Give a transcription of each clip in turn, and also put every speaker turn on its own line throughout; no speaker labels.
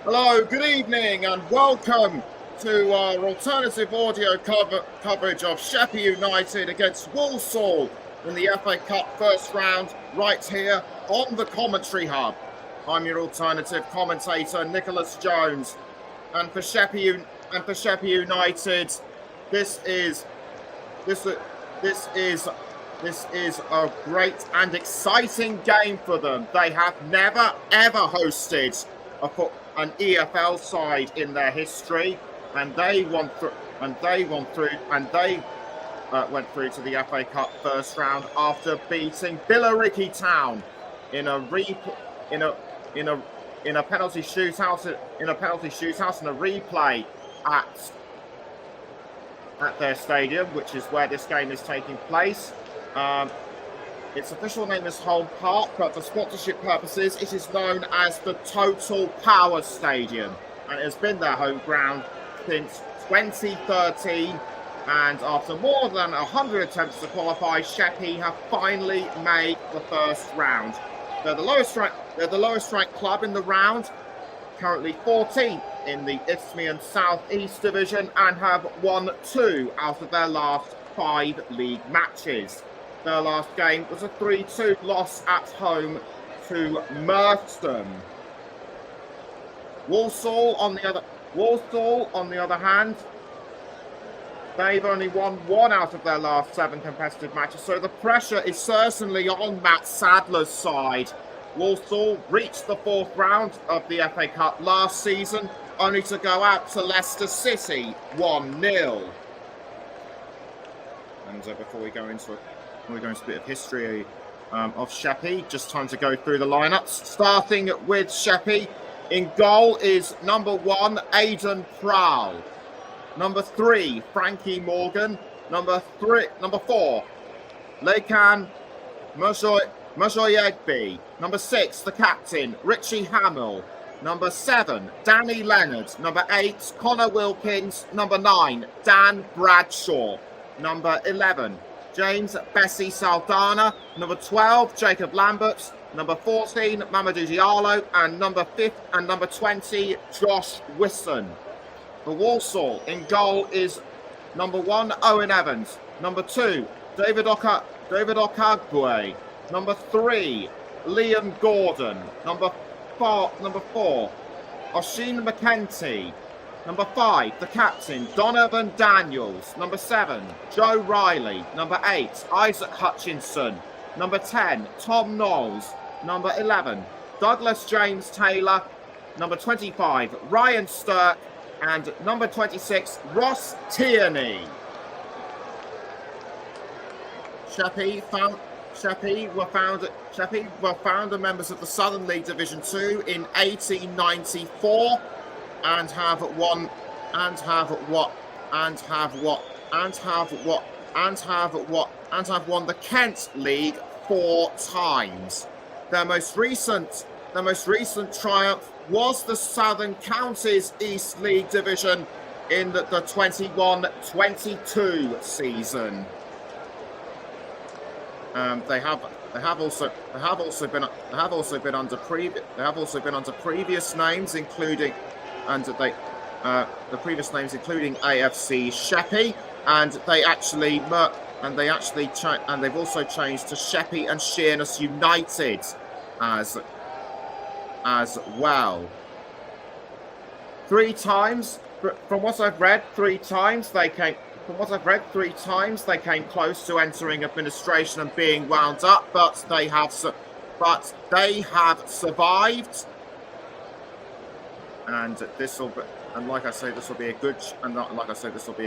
Hello, good evening, and welcome to our alternative audio coverage of Sheppey United against Walsall in the FA Cup first round, right here on the Commentary Hub. I'm your alternative commentator, Nicholas Jones, and for Sheppey United, this is a great and exciting game for them. They have never ever hosted an EFL side in their history, and they went through to the FA Cup first round after beating Billericay Town in a penalty shootout and a replay at their stadium, which is where this game is taking place. Its official name is Home Park, but for sponsorship purposes, it is known as the Total Power Stadium, and it has been their home ground since 2013. And after more than 100 attempts to qualify, Sheppey have finally made the first round. They're the lowest ranked club in the round, currently 14th in the Isthmian South East Division, and have won 2 out of their last 5 league matches. Their last game was a 3-2 loss at home to Merstham. Walsall, on the other hand, they've only won 1 out of their last 7 competitive matches, so the pressure is certainly on Matt Sadler's side. Walsall reached the 4th round of the FA Cup last season, only to go out to Leicester City 1-0. And before we go into a bit of history of Sheppey, just time to go through the lineups. Starting with Sheppey, in goal is number 1, Aidan Prowl. Number 3, Frankie Morgan. Number 4, Lekan Mojoyegbe. Number 6, the captain, Richie Hamill. Number 7, Danny Leonard. Number 8, Connor Wilkins. Number 9, Dan Bradshaw. Number 11, James Bessie Saldana. Number 12, Jacob Lambert. Number 14, Mamadou Diallo. And number 20, Josh Wisson. For Walsall, in goal is number 1, Owen Evans. Number 2, David Okagwe. Number 3, Liam Gordon. Number 4, Oshin McKenty. Number 5, the captain, Donovan Daniels. Number 7, Joe Riley. Number 8, Isaac Hutchinson. Number 10, Tom Knowles. Number 11, Douglas James Taylor. Number 25, Ryan Stirk. And number 26, Ross Tierney. Sheppey were founder members of the Southern League Division 2 in 1894. And have won the Kent League 4 times. Their most recent triumph was the Southern Counties East League Division in the 21-22 season. They have also been under previous names, including AFC Sheppey, and they've also changed to Sheppey and Sheerness United as well. 3 times, from what I've read, 3 times they came close to entering administration and being wound up, but they have survived. And this will be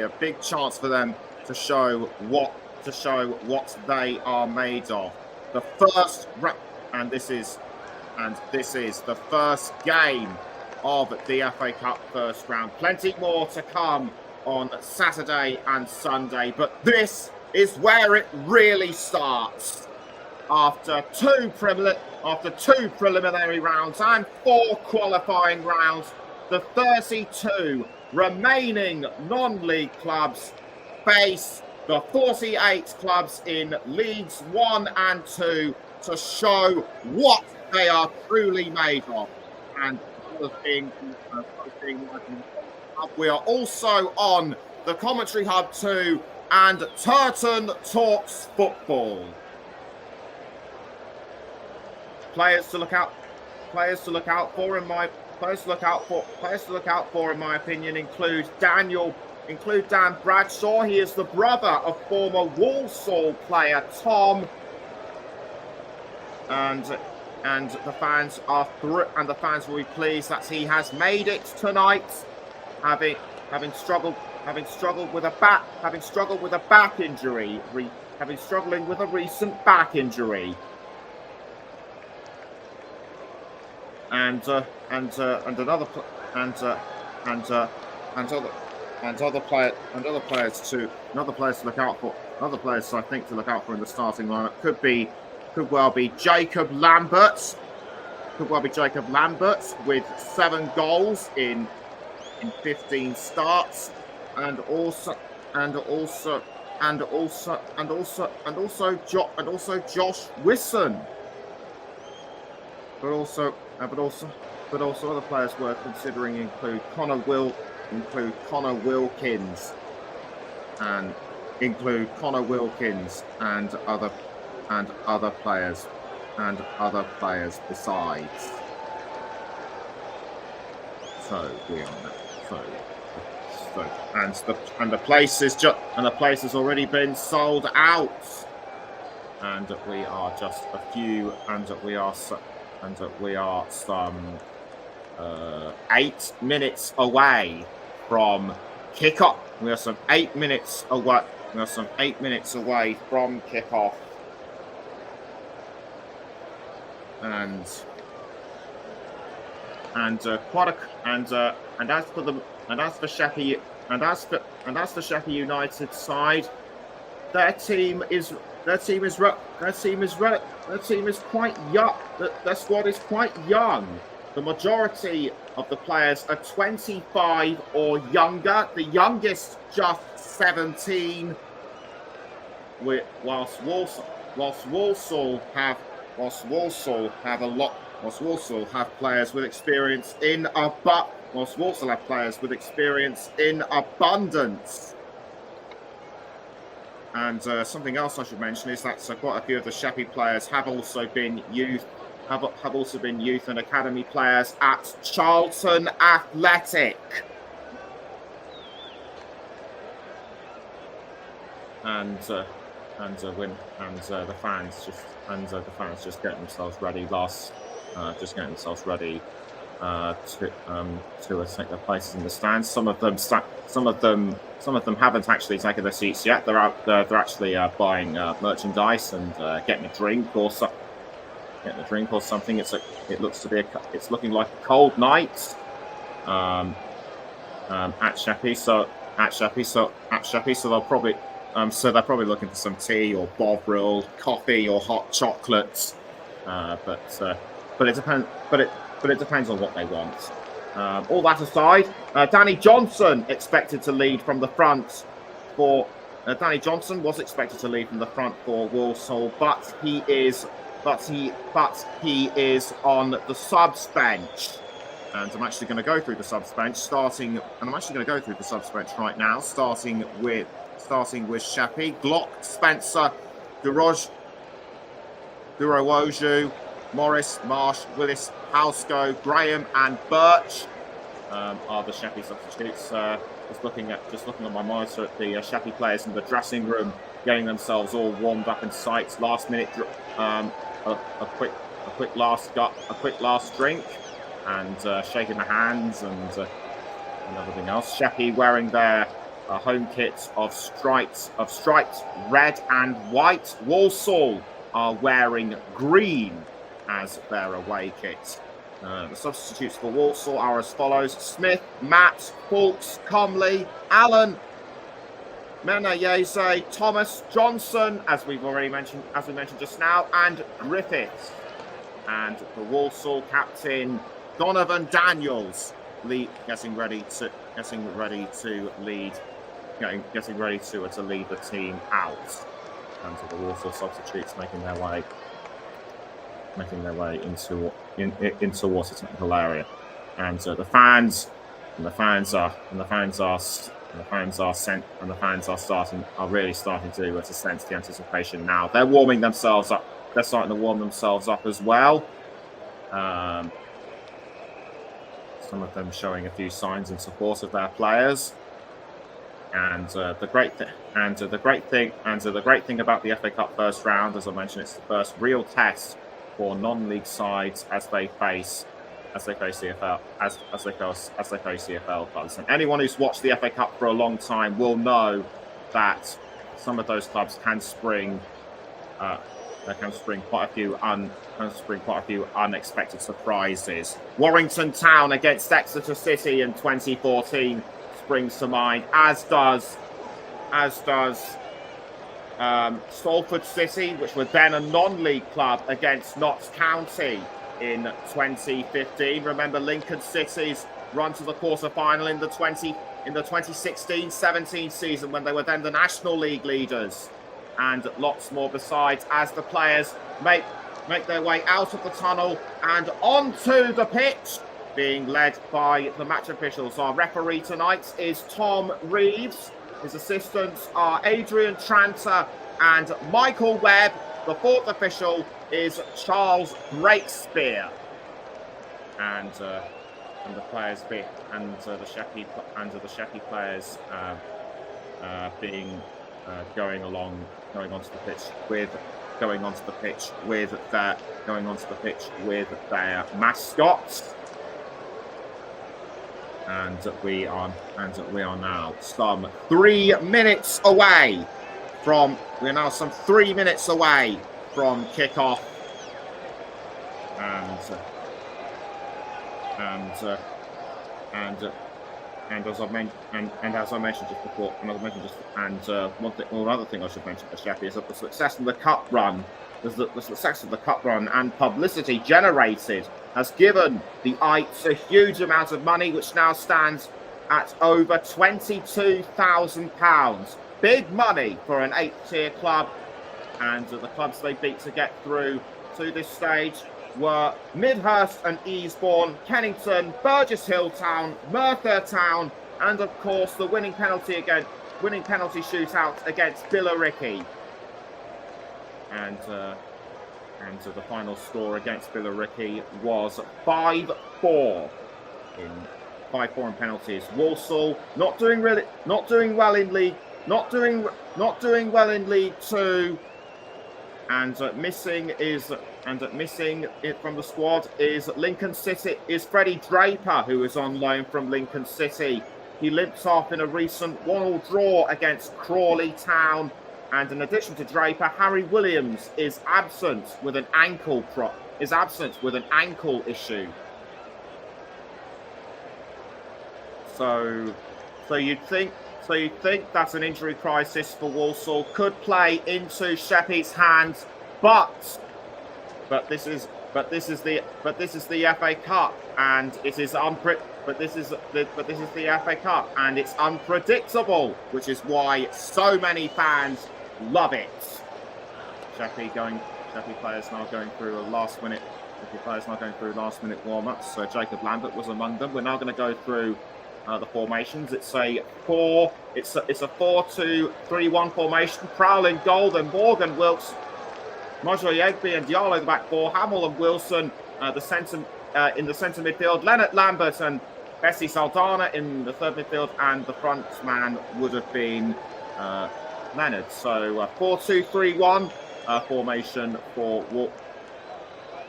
a big chance for them to show what they are made of. This is the first game of the FA Cup first round. Plenty more to come on Saturday and Sunday, but this is where it really starts. After two preliminary rounds and 4 qualifying rounds, the 32 remaining non-league clubs face the 48 clubs in Leagues 1 and 2 to show what they are truly made of. And We are also on the Commentary Hub 2 and Turton Talks Football. Players to look out for in my opinion include Dan Bradshaw. He is the brother of former Walsall player Tom, and the fans will be pleased that he has made it tonight, having struggled with a recent back injury. And other players to look out for. Other players I think to look out for in the starting lineup could well be Jacob Lambert. With 7 goals in 15 starts, and also Josh Wisson. But also other players worth considering include Connor Wilkins and other players besides. So we are the place has already been sold out, and we are just a few, and we are some 8 minutes away from kickoff. We are some 8 minutes away. From kickoff, and as for Sheppey United side, their team is quite young. Their squad is quite young. The majority of the players are 25 or younger. The youngest just 17. Whilst Walsall have players with experience in abundance. And something else I should mention is that quite a few of the Sheppey players have also been youth and academy players at Charlton Athletic. And the fans just getting themselves ready to take their places in the stands. Some of them haven't actually taken their seats yet. They're actually buying merchandise and getting a drink or something. It's looking like a cold night at Sheppey. So they'll probably they're probably looking for some tea or bovril, coffee or hot chocolates. But it depends on what they want. All that aside, Danny Johnson expected to lead from the front for. Danny Johnson was expected to lead from the front for Walsall, but he is on the subs bench. And I'm actually going to go through the subs bench, right now, starting with Sheppey. Glock, Spencer, Durowoju, Morris, Marsh, Willis, Halsco, Graham, and Birch are the Sheppey substitutes. Just looking on my monitor at the Sheppey players in the dressing room, getting themselves all warmed up in sights. Last minute, a quick last drink, and shaking the hands and everything else. Sheppey wearing their home kit of striped red and white. Walsall are wearing green as their away kit. The substitutes for Walsall are as follows: Smith, Matt, Fawkes, Comley, Allen, Menayeze, Thomas, Johnson, as we mentioned just now, and Griffiths. And the Walsall captain, Donovan Daniels, getting ready to lead the team out. And the Walsall substitutes making their way into water technical area. and the fans are really starting to sense the anticipation now. They're warming themselves up. They're starting to warm themselves up as well. Some of them showing a few signs in support of their players. And the great thing about the FA Cup first round, as I mentioned, it's the first real test for non-league sides as they face CFL clubs. And anyone who's watched the FA Cup for a long time will know that some of those clubs can spring quite a few unexpected surprises. Warrington Town against Exeter City in 2014 springs to mind, as does Salford City, which were then a non-league club, against Notts County in 2015. Remember Lincoln City's run to the quarter-final in the 2016-17 season, when they were then the National League leaders, and lots more besides, as the players make their way out of the tunnel and onto the pitch, being led by the match officials. Our referee tonight is Tom Reeves. His assistants are Adrian Tranter and Michael Webb. The fourth official is Charles Breakspear. And the players the Sheppey players going onto the pitch with their mascots. And we are now some 3 minutes away from kickoff, and as I mentioned just before, another thing I should mention for Sheppey is that the success of the cup run and publicity generated has given the Ites a huge amount of money, which now stands at over £22,000. Big money for an 8th-tier club, and the clubs they beat to get through to this stage were Midhurst and Easebourne, Kennington, Burgess Hill Town, Merthyr Town, and of course the winning penalty shootout against Billericay. And the final score against Billericay was 5-4 in penalties. Walsall not doing well in League 2, and missing it from the squad is Lincoln City. Is Freddie Draper, who is on loan from Lincoln City. He limps off in a recent 1-1 draw against Crawley Town. And in addition to Draper, Harry Williams is absent with an ankle issue. So you'd think that's an injury crisis for Walsall could play into Sheppey's hands, but this is the FA Cup, and it is this is the FA Cup, and it's unpredictable, which is why so many fans love it. Sheppey players now going through last minute warm-ups. So Jacob Lambert was among them. We're now going to go through the formations. It's a 4-2-3-1 formation. Prowl in goal, then Morgan, Wilkes, Mojo Yegby and Diallo the back four. Hamill and Wilson in the centre midfield. Leonard Lambert and Bessie Saldana in the third midfield, and the front man would have been Leonard. So 4-2-3-1 formation for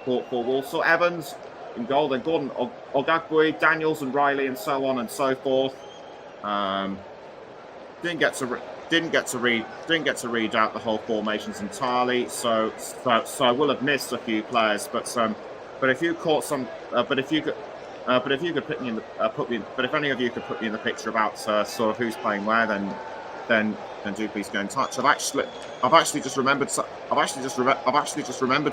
Walsall. Evans in goal, then Gordon Ogagbue, Daniels and Riley, and so on and so forth. Didn't get to read out the whole formations entirely, so I will have missed a few players. But if you caught some, if any of you could put me in the picture about sort of who's playing where, then do please get in touch. I've actually just remembered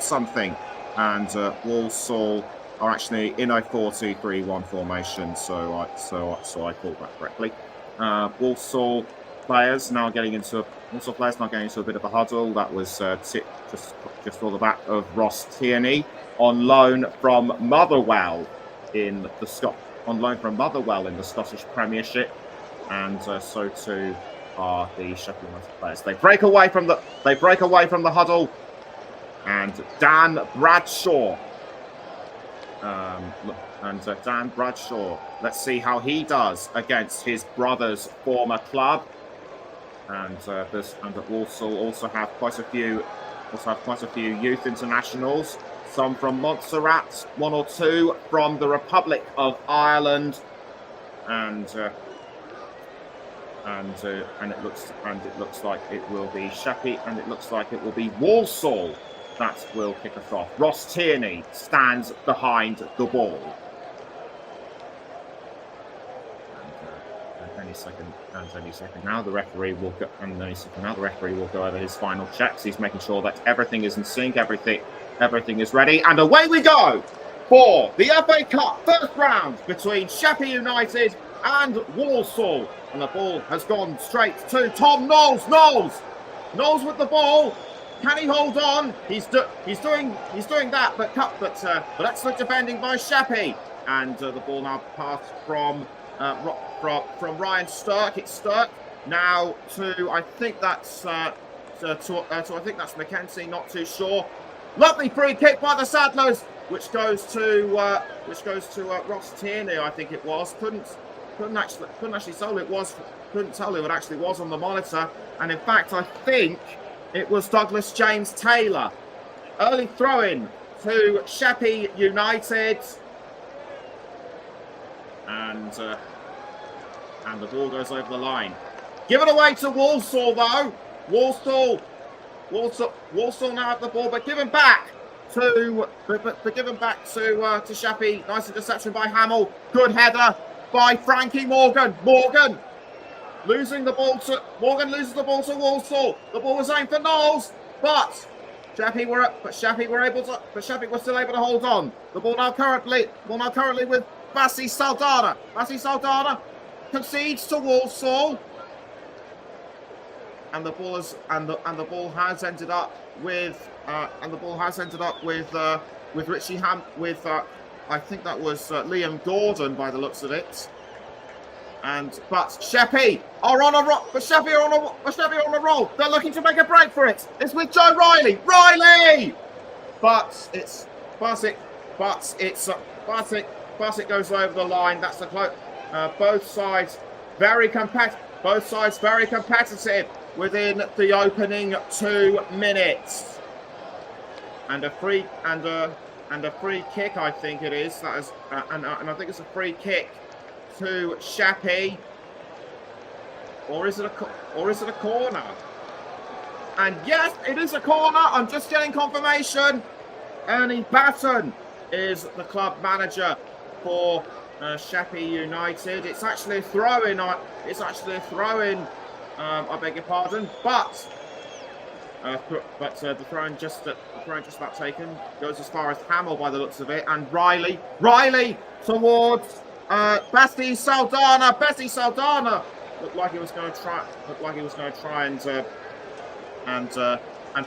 something, and Walsall are actually in a 4-2-3-1 formation. So I called that correctly. Walsall players now getting into a bit of a huddle. That was just for the back of Ross Tierney on loan from Motherwell. in the on loan from Motherwell in the Scottish Premiership, and so too are the Sheppey United players. They break away from the huddle, and Dan Bradshaw. Dan Bradshaw. Let's see how he does against his brother's former club. And Walsall also have quite a few youth internationals. Some from Montserrat, 1 or 2 from the Republic of Ireland, and it looks like it will be Sheppey, and it looks like it will be Walsall that will kick us off. Ross Tierney stands behind the ball. Any second now the referee will go. And any second now the referee will go over his final checks. He's making sure that everything is in sync, everything is ready, and away we go for the FA Cup first round between Sheppey United and Walsall. And the ball has gone straight to Tom Knowles. Knowles with the ball. Can he hold on? He's doing that, but excellent defending by Sheppey. And the ball now passed from Ryan Stirk. It's Stirk now to I think that's Mackenzie. Not too sure. Lovely free kick by the Saddlers, which goes to Ross Tierney. I think it was. Couldn't actually tell who it was. Couldn't tell who it actually was on the monitor. And in fact, I think it was Douglas James Taylor. Early throw-in to Sheppey United. And the ball goes over the line. Give it away to Walsall, though. Walsall now at the ball, but given back to Sheppey. Nice interception by Hamill. Good header by Frankie Morgan. Morgan loses the ball to Walsall. The ball was aimed for Knowles, but Sheppey were still able to hold on. The ball now currently with Bassi Saldana. Bassi Saldana concedes to Walsall, and the ball has ended up with Richie Ham with I think that was Liam Gordon by the looks of it. But Sheppey are on a roll. Sheppey are on a roll. They're looking to make a break for it. It's with Joe Riley. But it goes over the line. That's the close. Both sides very competitive within the opening 2 minutes. And a free kick, I think it is. That is, and I think it's a free kick to Sheppey, or is it a corner? And yes, it is a corner. I'm just getting confirmation. Ernie Batten is the club manager for Sheppey United. It's actually a throw-in. I beg your pardon, but the throw-in just about taken. Goes as far as Hamill by the looks of it, and Riley towards Bassi Saldana. Bassi Saldana looked like he was going to try and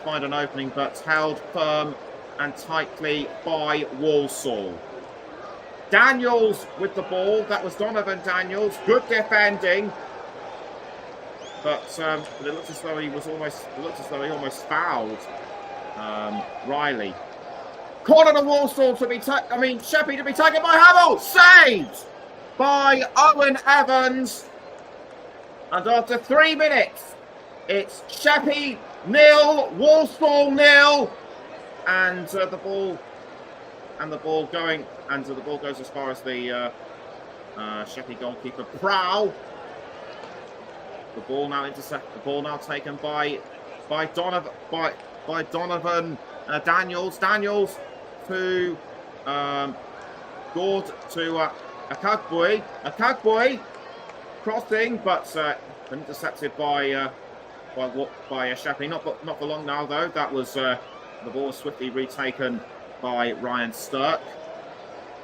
find an opening, but held firm and tightly by Walsall. Daniels with the ball. That was Donovan Daniels. Good defending, but it looked as though he almost fouled Riley. Corner to Walsall Sheppey to be taken by Hamill. Saved by Owen Evans. And after 3 minutes, it's Sheppey 0, Walsall 0, and the ball goes as far as the Sheppey goalkeeper Prowl. The ball now taken by Donovan Daniels. Daniels to Gord to Akagbue crossing, but intercepted by Sheppey. Not for long now though. That was the ball was swiftly retaken by Ryan Stirk.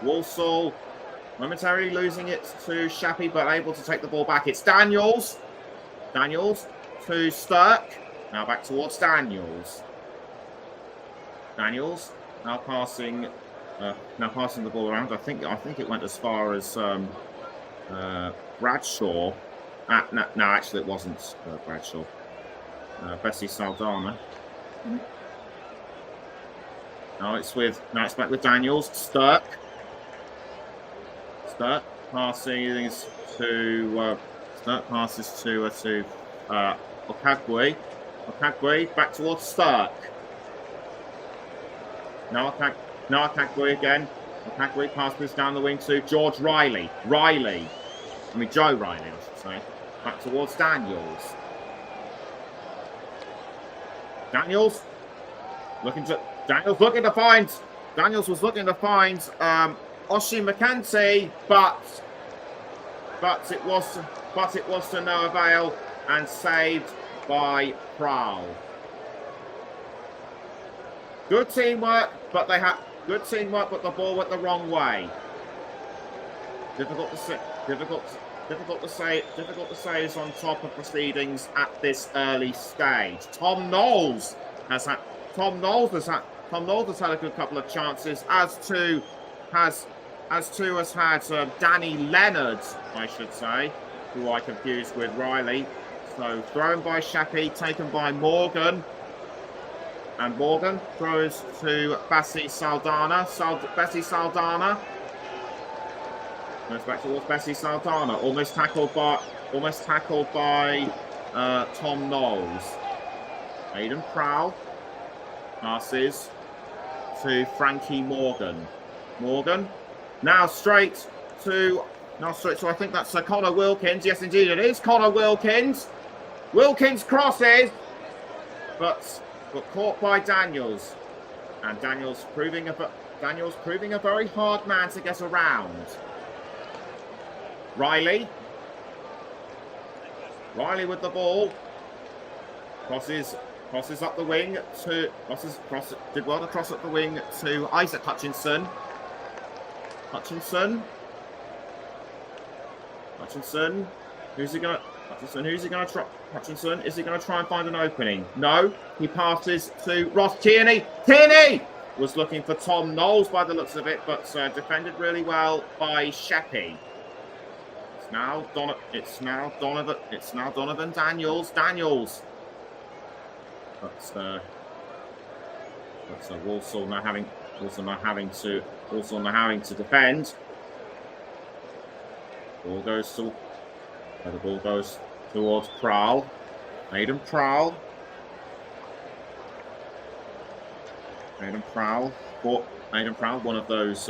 Walsall momentarily losing it to Sheppey, but able to take the ball back. It's Daniels to Stirk. Now back towards Daniels. Daniels now passing now passing the ball around. I think it went as far as Bradshaw. No, actually it wasn't Bradshaw. Bessie Saldana. Now it's back with Daniels. Stirk passes to Okagwe. Okagwe back towards Stirk. Now Okagwe again. Okagwe passes down the wing to George Riley. Joe Riley, I should say. Back towards Daniels. Daniels looking to find. Daniels was looking to find Oshi McKenty, but it was to no avail and saved by Prowl. Good teamwork, but the ball went the wrong way. Difficult to say is on top of proceedings at this early stage. Tom Knowles has had a good couple of chances, as too has had Danny Leonard, I should say, who I confused with Riley. So thrown by Sheppey, taken by Morgan. And Morgan throws to Bessie Saldana. Bessie Saldana goes back towards Bessie Saldana. Almost tackled by Tom Knowles. Aidan Prowl passes to Frankie Morgan. Morgan now straight to I think that's Connor Wilkins. Yes, indeed it is Connor Wilkins. Wilkins crosses, but caught by Daniels, and Daniels proving a very hard man to get around. Riley with the ball, crosses up the wing to did well to cross up the wing to Isaac Hutchinson. Hutchinson. Who's he going to try? Hutchinson, is he going to try and find an opening? No. He passes to Ross Tierney. Tierney was looking for Tom Knowles by the looks of it, but defended really well by Sheppey. It's now Donovan Daniels. But Walsall now having to defend. The ball goes towards Prowl. Aidan Prowl, one of those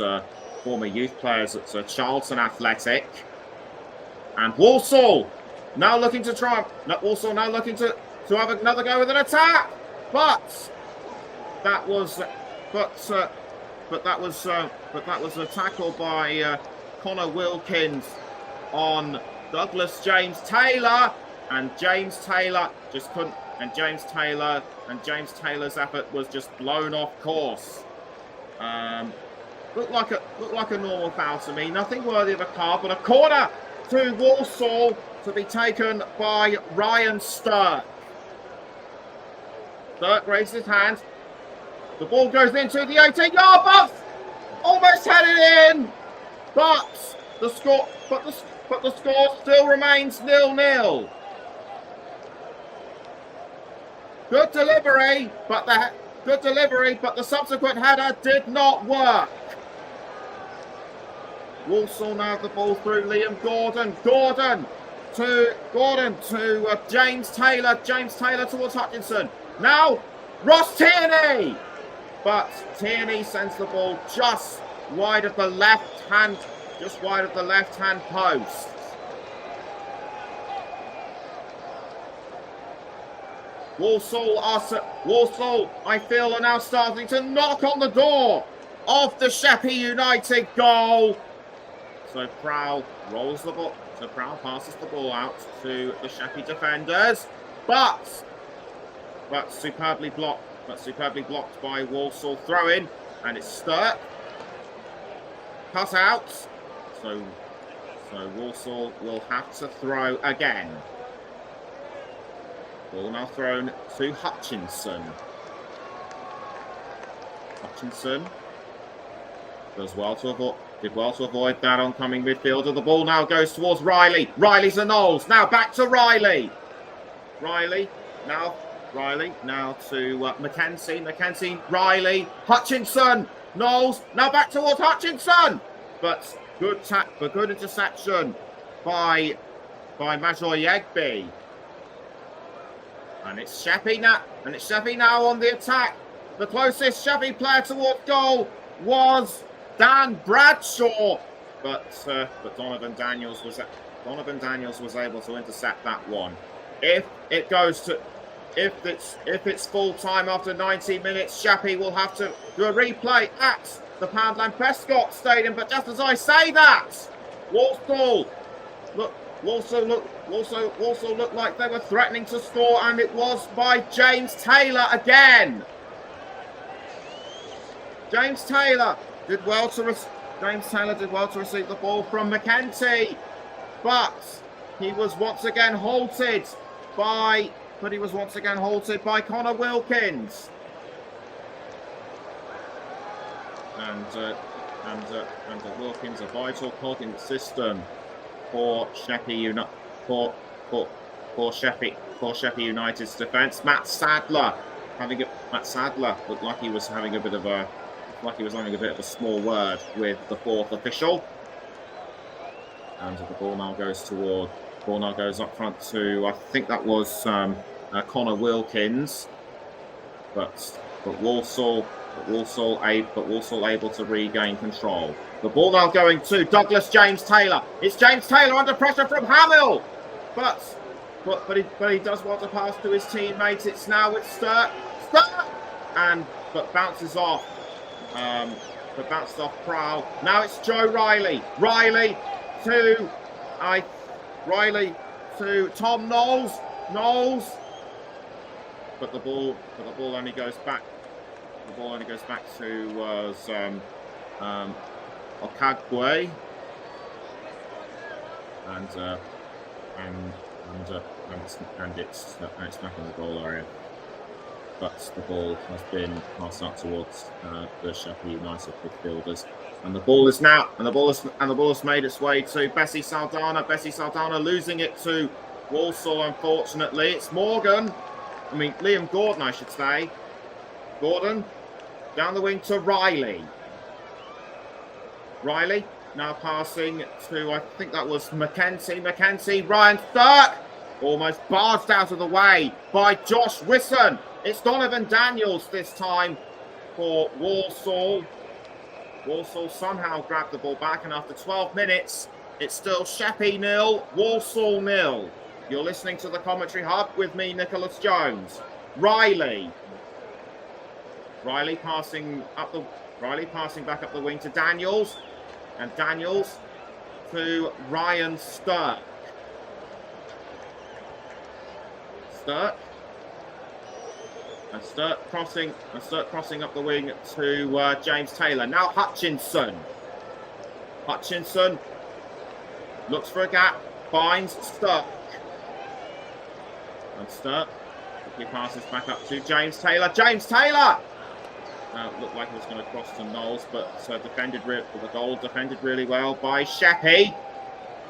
former youth players at Charlton Athletic. And Walsall now looking to have another go with an attack. But that was a tackle by Connor Wilkins on Douglas James Taylor, and James Taylor just couldn't. And James Taylor's effort was just blown off course. Looked like a normal foul to me. Nothing worthy of a card, but a corner to Walsall to be taken by Ryan Stirk. Stirk raises his hand. The ball goes into the 18-yard box. Almost had it in, but the score still remains 0-0. Good delivery, but the subsequent header did not work. Walsall now have the ball through Liam Gordon. Gordon to James Taylor. James Taylor towards Hutchinson. Now Ross Tierney, but Tierney sends the ball just wide of the left hand post. Walsall, I feel, are now starting to knock on the door of the Sheppey United goal. So Prowl rolls the ball. So Prowl passes the ball out to the Sheppey defenders, but superbly blocked by Walsall. Throw in, and it's Stirk. Cut out. So Walsall will have to throw again. Ball now thrown to Hutchinson. Did well to avoid that oncoming midfielder. The ball now goes towards Riley. Riley's a Knowles. Now back to Riley. Riley now to Mackenzie. Riley. Hutchinson. Knowles. Now back towards Hutchinson. But good interception by Majoyegbe. And it's Sheppey now on the attack. The closest Sheppey player towards goal was Dan Bradshaw, but Donovan Daniels was able to intercept that one. If it's full time after 90 minutes, Sheppey will have to do a replay at the Poundland Prescott Stadium. But just as I say that, Walsall looked like they were threatening to score, and it was by James Taylor again. James Taylor did well to receive the ball from McEntee, but he was once again halted by Connor Wilkins. And Wilkins, a vital cog in the system for Sheppey United's defence. Matt Sadler looked like he was having a bit of a small word with the fourth official. And the ball now goes up front to, I think that was Connor Wilkins, but Walsall able to regain control. The ball now going to Douglas James Taylor. It's James Taylor under pressure from Hamill, but he does want to pass to his teammates. It's now with Sturck, but bounces off. But bounced off Prowl. Now it's Joe Riley. Riley to Tom Knowles. But the ball only goes back. The ball only goes back to Okagwe. And it's back in the goal area. But the ball has been passed out towards the Sheppey United midfielders, and the ball has made its way to Bessie Saldana. Bessie Saldana losing it to Walsall. Unfortunately, it's Liam Gordon, I should say. Gordon down the wing to Riley. Riley now passing to, I think that was Mackenzie. Ryan Sturck almost barged out of the way by Josh Wisson. It's Donovan Daniels this time for Walsall. Walsall somehow grabbed the ball back, and after 12 minutes, it's still Sheppey 0, Walsall 0. You're listening to the Commentary Hub with me, Nicholas Jones. Riley passing back up the wing to Daniels, and Daniels to Ryan Sturck. And Sturck crossing up the wing to James Taylor. Now Hutchinson looks for a gap, finds Sturck. And Sturck quickly passes back up to James Taylor. Looked like he was going to cross to Knowles, but defended really well by Sheppey.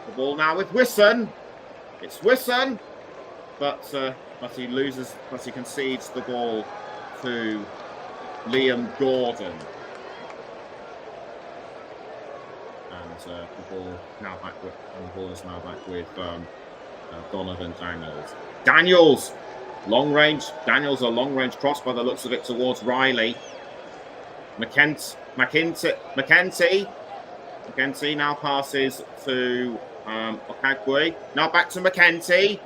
The ball now with Wisson. It's Wisson, but he concedes the ball to Liam Gordon. And the ball is now back with Donovan Daniels. A long range cross by the looks of it towards Riley. McEntee now passes to Okagwe. Now back to McEntee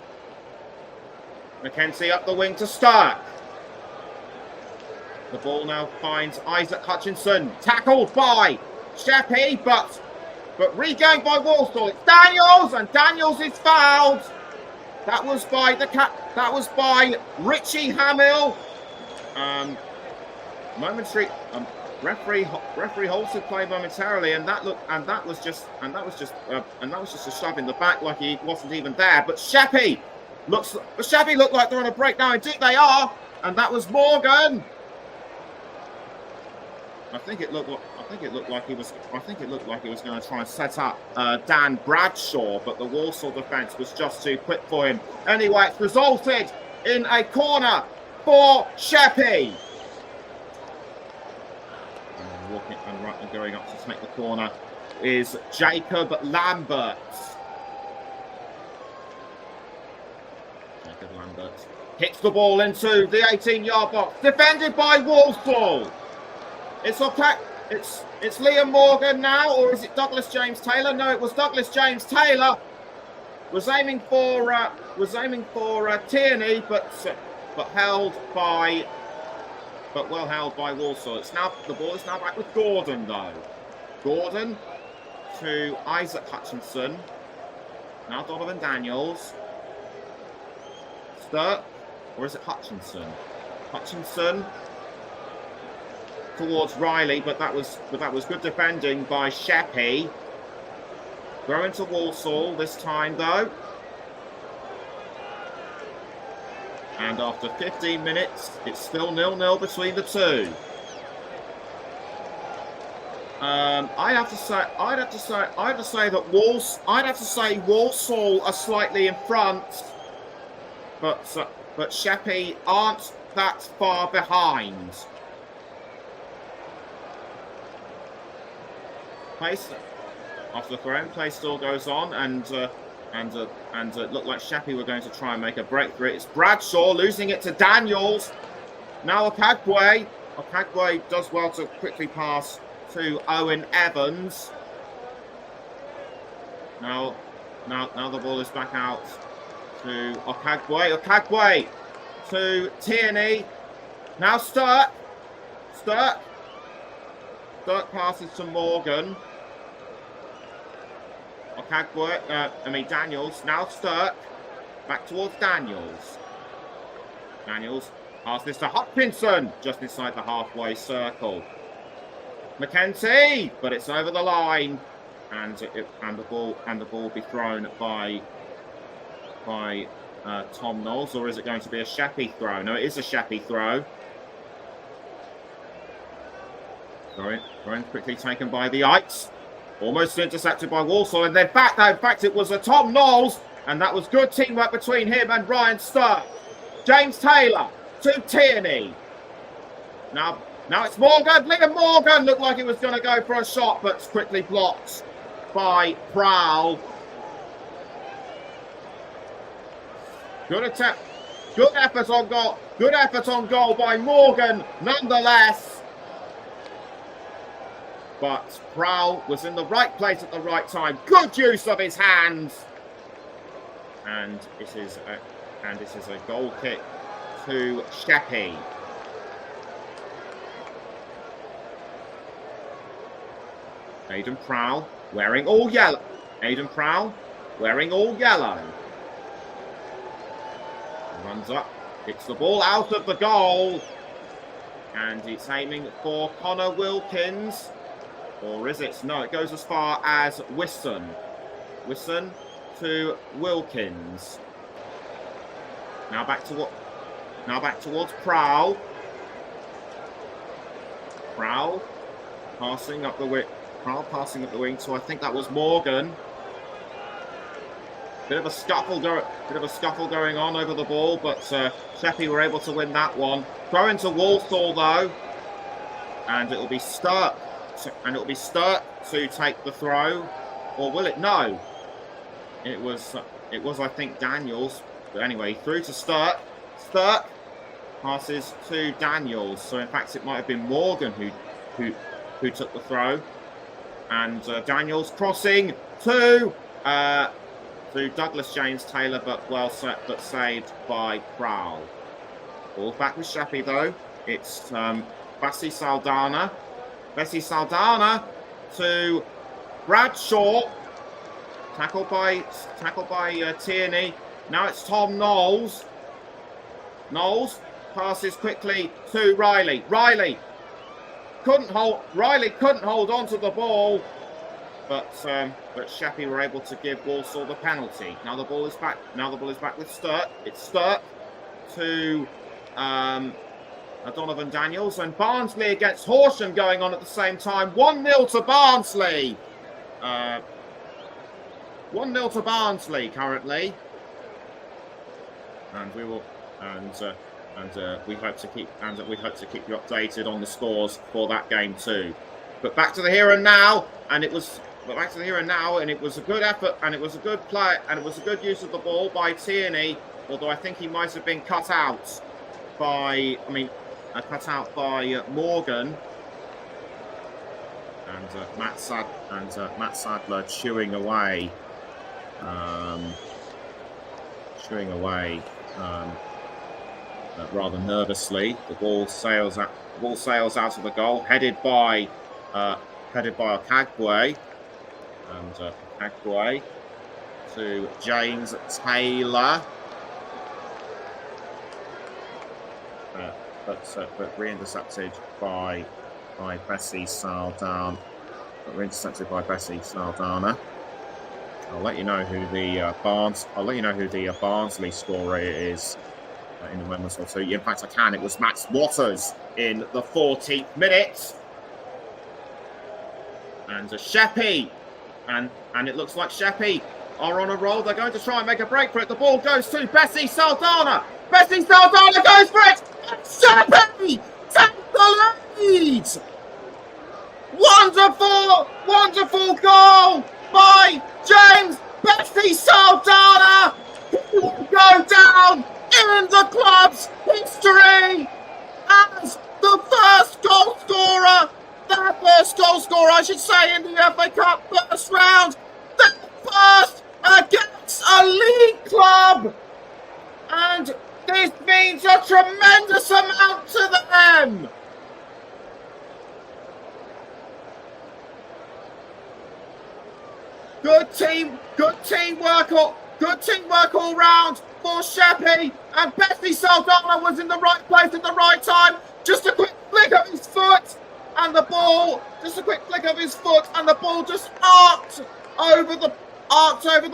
up the wing to Sturck. The ball now finds Isaac Hutchinson, tackled by Sheppey, but regained by Walsall. It's Daniels, and Daniels is fouled. That was by Richie Hamill. Momentary referee halted play momentarily, and that was just a shove in the back, like he wasn't even there. But Sheppey looked like they're on a break now. Indeed they are, and that was Morgan. I think it looked like he was going to try and set up Dan Bradshaw, but the Walsall defence was just too quick for him. Anyway, it's resulted in a corner for Sheppey. And walking and going up to make the corner is Jacob Lambert. Jacob Lambert hits the ball into the 18-yard box, defended by Walsall. It's okay. It's Liam Morgan now, or is it Douglas James Taylor? No, it was Douglas James Taylor. Was aiming for Tierney, but well held by Walsall. The ball is now back with Gordon though. Gordon to Isaac Hutchinson. Now Donovan Daniels. Sturck, or is it Hutchinson? Hutchinson towards Riley, but that was good defending by Sheppey. Going to Walsall this time though. And after 15 minutes, it's still 0-0 between the two. I'd have to say Walsall are slightly in front, but Sheppey aren't that far behind. Place after the throw, play still goes on, and it looked like Sheppey were going to try and make a breakthrough. It's Bradshaw losing it to Daniels. Now Okagwe does well to quickly pass to Owen Evans. Now the ball is back out to Okagwe. Okagwe to Tierney. Now Sturck passes to Morgan. Daniels. Now Sturck. Back towards Daniels. Daniels passes this to Hutchinson. Just inside the halfway circle. McKenzie. But it's over the line. And the ball will be thrown by Tom Knowles. Or is it going to be a Sheppey throw? No, it is a Sheppey throw. Thrown quickly taken by the Ikes. Almost intercepted by Walsall. And then back, in fact, it was a Tom Knowles. And that was good teamwork between him and Ryan Sturck. James Taylor to Tierney. Now it's Morgan. Liam Morgan looked like he was going to go for a shot, but quickly blocked by Prowl. Good attempt. Good effort on goal. Good effort on goal by Morgan, nonetheless. But Prowl was in the right place at the right time. Good use of his hands. And this is a goal kick to Sheppey. Aidan Prowl wearing all yellow. Aidan Prowl wearing all yellow. Runs up, kicks the ball out of the goal. And it's aiming for Connor Wilkins. Or is it? No, it goes as far as Wisson. Wisson to Wilkins. Now back towards Prowl. Prowl passing up the wing to, I think that was Morgan. Bit of a scuffle going on over the ball, but Sheppey were able to win that one. Throw into Walsall though, and it will be Sturck. To take the throw, or will it? No, it was I think Daniels. But anyway, through to Sturck. Sturck passes to Daniels. So in fact, it might have been Morgan who took the throw, and Daniels crossing to Douglas James Taylor, but saved by Prowl. Ball back with Sheppey though. It's Bessie Saldana. Bessie Saldana to Bradshaw. Tackled by Tierney. Now it's Tom Knowles. Knowles passes quickly to Riley. Riley couldn't hold on to the ball, but Sheppey were able to give Walsall the penalty. Now the ball is back. With Sturck. It's Sturck to Donovan Daniels, and Barnsley against Horsham going on at the same time. 1-0 to Barnsley. 1-0 to Barnsley currently, and we will, we hope to keep you updated on the scores for that game too. But back to the here and now, and it was a good effort, and it was a good play, and it was a good use of the ball by Tierney. Although I think he might have been cut out by Morgan. And Matt Sadler chewing away rather nervously. The ball sails out of the goal, headed by Okagwe, and Okagwe to James Taylor, but re-intercepted by Bessie Saldana. I'll let you know who the Barnsley scorer is in a moment or two. In fact, I can. It was Max Waters in the 14th minute, and Sheppey, and it looks like Sheppey are on a roll. They're going to try and make a break for it. The ball goes to Bessie Saldana. Bessie Saldana goes for it. Sheppey takes the lead. Wonderful goal by James Bessie Saldana. He will go down in the club's history as the first goal scorer, I should say, in the FA Cup first round. The first against a league club. And this means a tremendous amount to them. Good teamwork all round for Sheppey, and Bessie Saldana was in the right place at the right time. Just a quick flick of his foot, and the ball just arced over the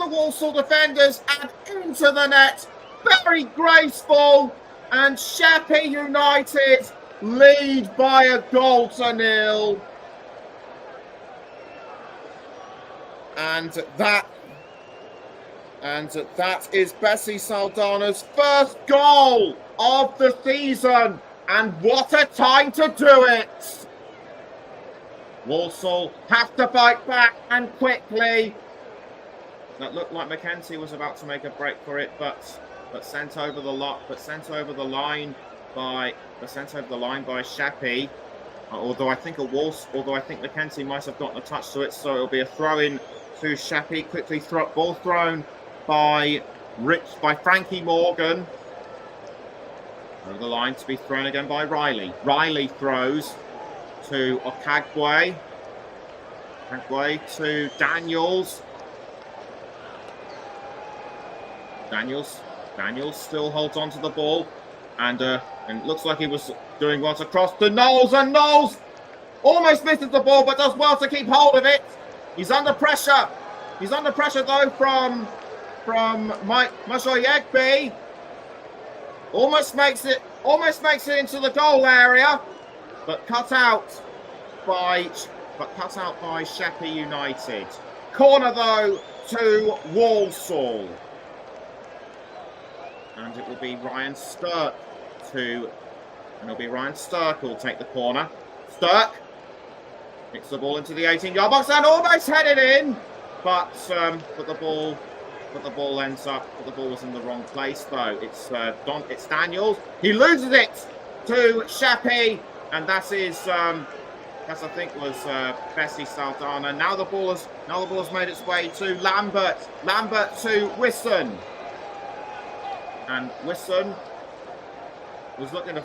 Walsall defenders and into the net. Very graceful, and Sheppey United lead by a goal to nil. And that is Bessie Saldana's first goal of the season, and what a time to do it! Walsall have to fight back, and quickly. That looked like Mackenzie was about to make a break for it, but sent over the line by Sheppey. Although I think Mackenzie might have gotten a touch to it, so it'll be a throw in to Sheppey. Ball thrown by Frankie Morgan over the line, to be thrown again by Riley. Riley throws to Okagwe. Okagwe to Daniels. Daniels still holds on to the ball, and it looks like he was doing well to cross to Knowles, and Knowles almost misses the ball, but does well to keep hold of it. He's under pressure. Though from Mike Mashoyegbe. Almost makes it into the goal area, but cut out by Sheppey United. Corner though to Walsall. And it will be Ryan Stirk who will take the corner. Stirk kicks the ball into the 18-yard box and almost headed in, but the ball was in the wrong place though. It's Daniels. He loses it to Sheppey, and that I think was Bessie Saldana. Now the ball has made its way to Lambert. Lambert to Wisson. And Wisson was looking to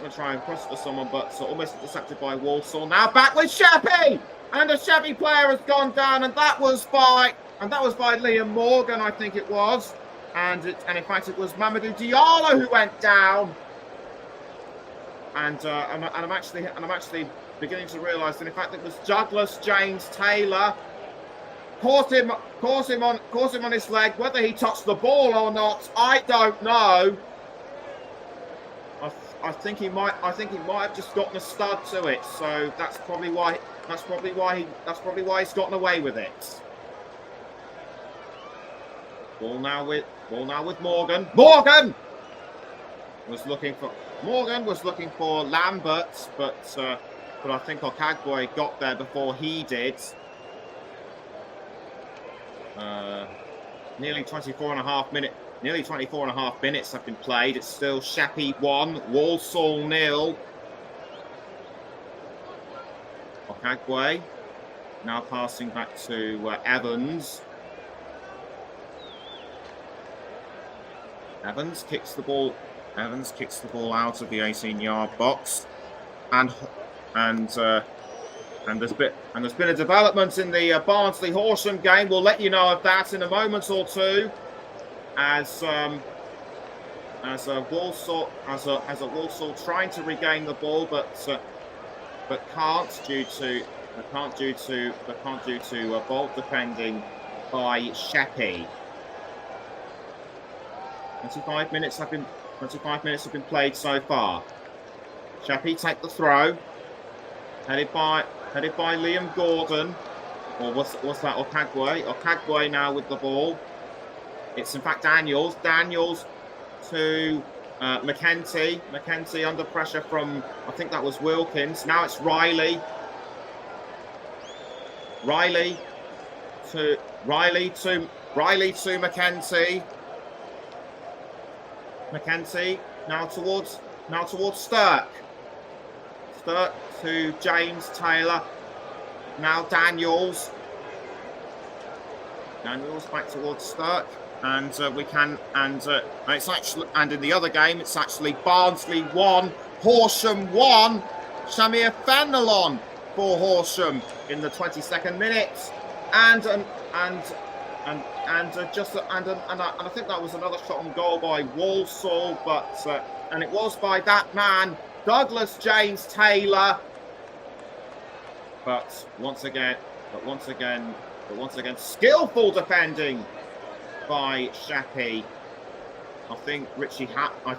try and cross for someone, but almost intercepted by Walsall. Now back with Sheppey, and a Sheppey player has gone down, and that was by Liam Morgan, I think it was, and in fact it was Mamadou Diallo who went down. And I'm actually beginning to realise that in fact it was Douglas James Taylor. Caught him on his leg. Whether he touched the ball or not, I don't know. I think he might have just gotten a stud to it. So that's probably why he's gotten away with it. Ball now with Morgan. Morgan was looking for Lambert, but I think Okagboy got there before he did. Nearly 24 and a half minutes have been played. It's still Sheppey 1, Walsall 0. Okagboy now passing back to Evans. Evans kicks the ball out of the 18-yard box, and there's been a development in the Barnsley-Horsham game. We'll let you know of that in a moment or two, as Walsall trying to regain the ball, but can't due to bold defending by Sheppey. 25 minutes have been played so far. Sheppey take the throw, headed by Liam Gordon, or was that Okagboy? Okagboy now with the ball. It's in fact Daniels to McKenty. McKenty under pressure from, I think that was Wilkins. Now it's Riley. Riley to McKenty. McKenty now towards Stirk. Stirk to James Taylor. Now Daniels back towards Stirk, and it's actually, and in the other game it's actually Barnsley 1, Horsham 1. Shamir Fenelon for Horsham in the 22nd minute, and I think that was another shot on goal by Walsall, and it was by that man Douglas James Taylor. But once again, skillful defending by Sheppey. I think Richie Hamill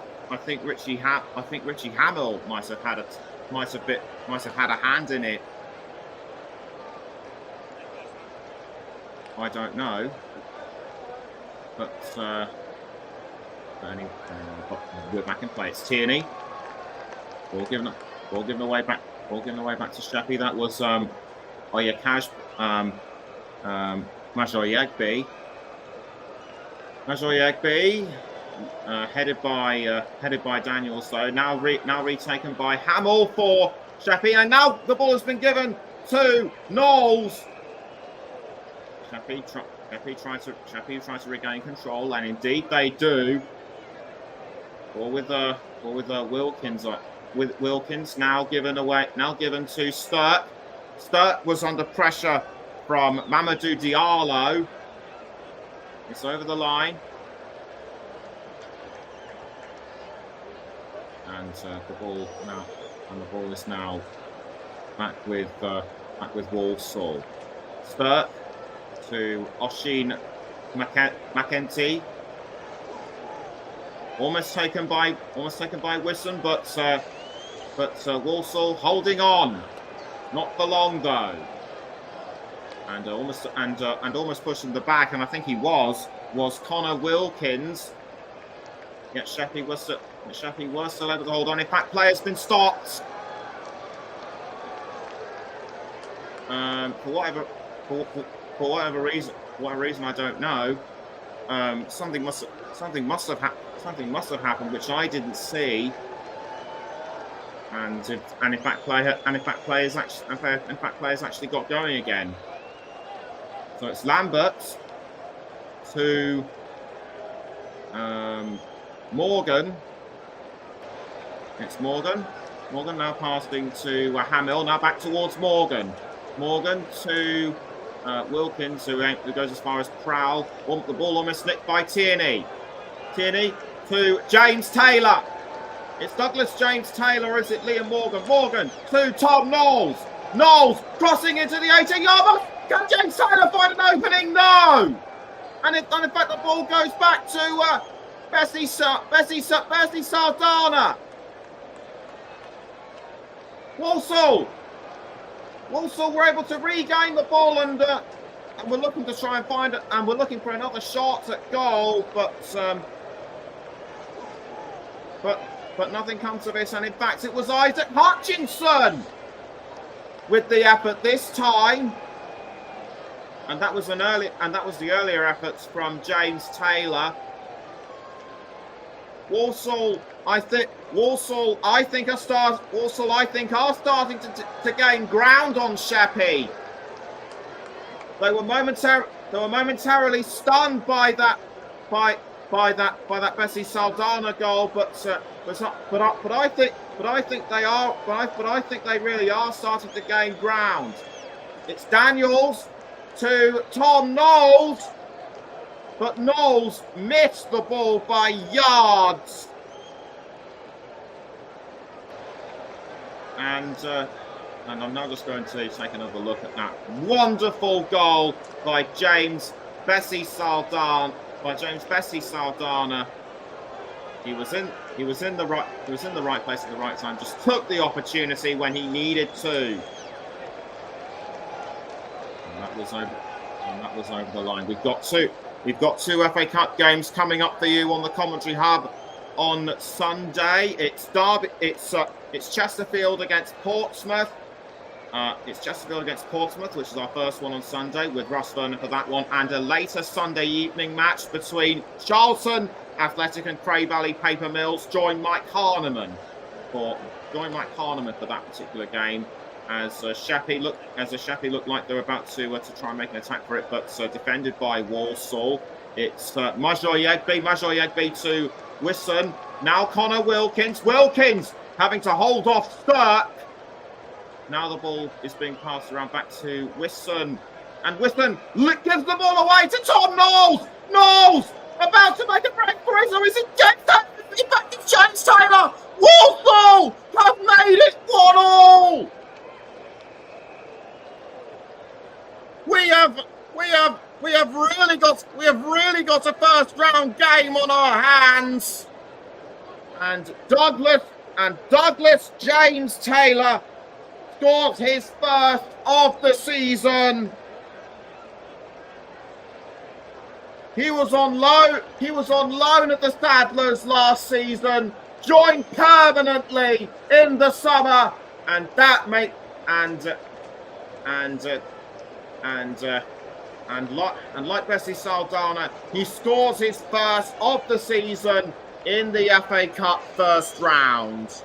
might have had a hand in it. I don't know, but anyway, we're back in play. It's Tierney. Ball given away back to Sheppey. That was Majoyegbe. Headed by Daniels though. Now retaken by Hamill for Sheppey, and now the ball has been given to Knowles. Sheppey trying to regain control, and indeed they do. Or with Wilkins. With Wilkins now given to Stirk. Stirk was under pressure from Mamadou Diallo. It's over the line, and the ball is now back with Walsall. Stirk to Oshin McKenty. Almost taken by Wisson, but Walsall holding on, not for long though, and almost pushing the back, and I think he was Connor Wilkins. Yet Sheppey was still able to hold on. In fact, play has been stopped. For whatever reason I don't know. Something must have happened which I didn't see. And in fact, play has actually got going again. So it's Lambert to Morgan. It's Morgan. Morgan now passing to Hamill. Now back towards Morgan. Morgan to Wilkins, who goes as far as Prowl. The ball almost nicked by Tierney. Tierney to James Taylor. It's Douglas James Taylor, or is it Liam Morgan? Morgan to Tom Knowles. Knowles crossing into the 18-yard box. Can James Taylor find an opening? No. And in fact, the ball goes back to Bessie Sardana. Walsall were able to regain the ball, and we're looking to try and find it, and we're looking for another shot at goal, but nothing comes of it. And in fact, it was Isaac Hutchinson with the effort this time, and that was the earlier efforts from James Taylor. Walsall, I think, are starting to gain ground on Sheppey. They were momentarily stunned by that Bessie Saldana goal, but I think they really are starting to gain ground. It's Daniels to Tom Knowles, but Knowles missed the ball by yards. And I'm now just going to take another look at that wonderful goal by James Bessie Saldana. He was in the right place at the right time. Just took the opportunity when he needed to. And that was over the line. We've got two FA Cup games coming up for you on the Commentary Hub on Sunday. It's Chesterfield against Portsmouth. It's Chesterfield against Portsmouth, which is our first one on Sunday, with Russ Vernon for that one, and a later Sunday evening match between Charlton Athletic and Cray Valley Paper Mills. Join Mike Harneman for that particular game, as Sheppey looked like they're about to try and make an attack for it, but defended by Walsall. It's Major Yegbe to Wisson. Now Connor Wilkins having to hold off Stirk. Now the ball is being passed around back to Wisson, and Wisson gives the ball away to Tom Knowles. Knowles about to make a break for it, or is it James Taylor? In fact, it's James Taylor. Walsall have made it 1-1. We have really got a first round game on our hands, and Douglas James Taylor scores his first of the season. He was on loan at the Saddlers last season, joined permanently in the summer, and like Bessie Saldana, he scores his first of the season in the FA Cup first round.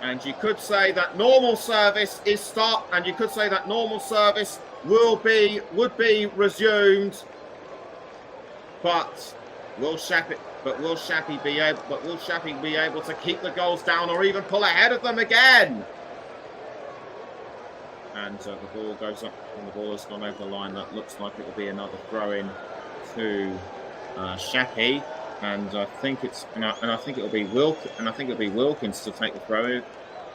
And you could say that normal service would be resumed, but will Sheppey be able to keep the goals down, or even pull ahead of them again? And the ball goes up, and the ball has gone over the line. That looks like it will be another throw-in to Sheppey, and I think it will be Wilkins to take the throw.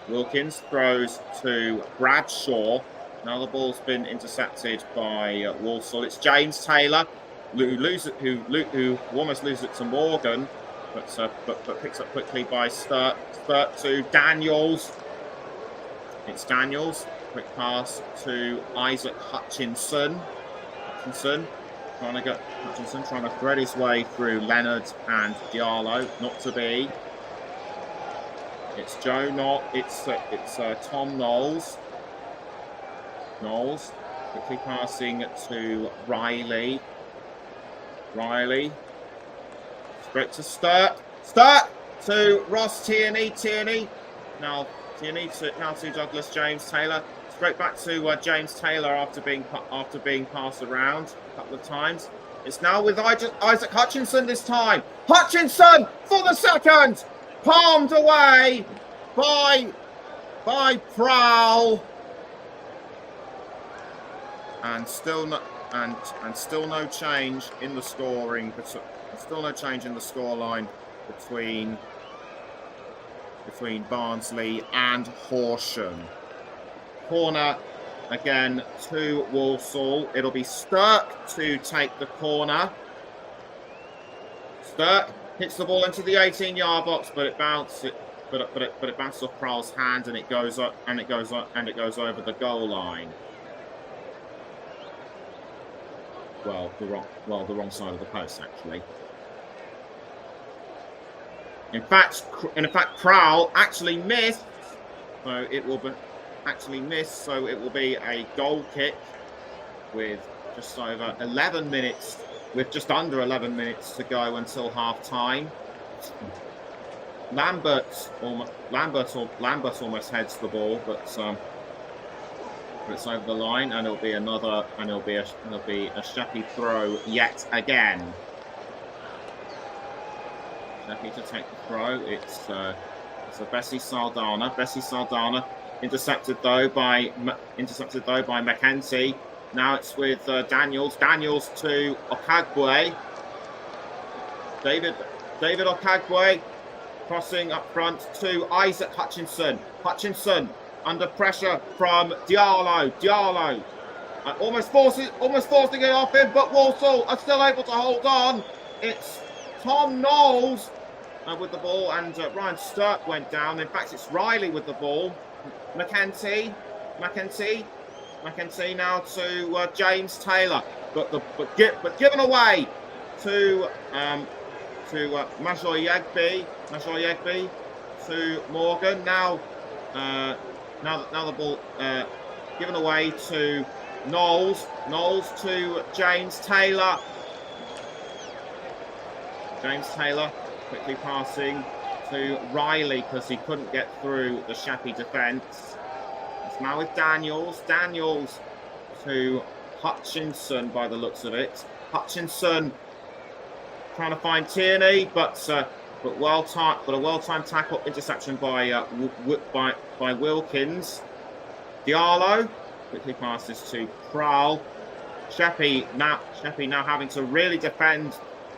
Wilkins throws to Bradshaw. Now the ball's been intercepted by Walsall. It's James Taylor who almost loses it to Morgan, but picks up quickly by Sturt to Daniels. It's Daniels. Quick pass to Isaac Hutchinson. Trying to thread his way through Leonard and Diallo. Not to be. It's Tom Knowles. Knowles quickly passing to Riley. Straight to Sturt to Ross Tierney. Now to Douglas James Taylor. Straight back to James Taylor after being passed around a couple of times. It's now with Isaac Hutchinson this time. Hutchinson for the second, palmed away by Prowl, and still no change in the scoring. Still no change in the scoreline between Barnsley and Horsham. Corner again to Walsall. It'll be Stirk to take the corner. Stirk hits the ball into the 18-yard box, but it it bounces off Prowl's hand and it goes up and it goes over the goal line. Well, the wrong side of the post actually. In fact, Prowl actually missed, so it will be So it will be a goal kick with just under 11 minutes to go until half time. Lambert almost heads the ball, but it's over the line, and it'll be a Sheppey throw yet again. Sheppey to take the throw. It's a Bessie Saldana. Bessie Saldana intercepted though by McKenzie. Now it's with Daniels. Daniels to Okagwe. David Okagwe crossing up front to Isaac Hutchinson. Hutchinson under pressure from Diallo. Diallo almost forcing it off him, but Walsall are still able to hold on. It's Tom Knowles with the ball, and Ryan Sturck went down. In fact, it's Riley with the ball. McKenzie now to James Taylor, but given away to Major Yegbe to Morgan. Now the ball given away to Knowles to James Taylor. James Taylor quickly passing to Riley because he couldn't get through the Sheppey defence. It's now with Daniels. Daniels to Hutchinson by the looks of it. Hutchinson trying to find Tierney, but a well-timed tackle interception by Wilkins. Diallo quickly passes to Prowl. Sheppey now having to really defend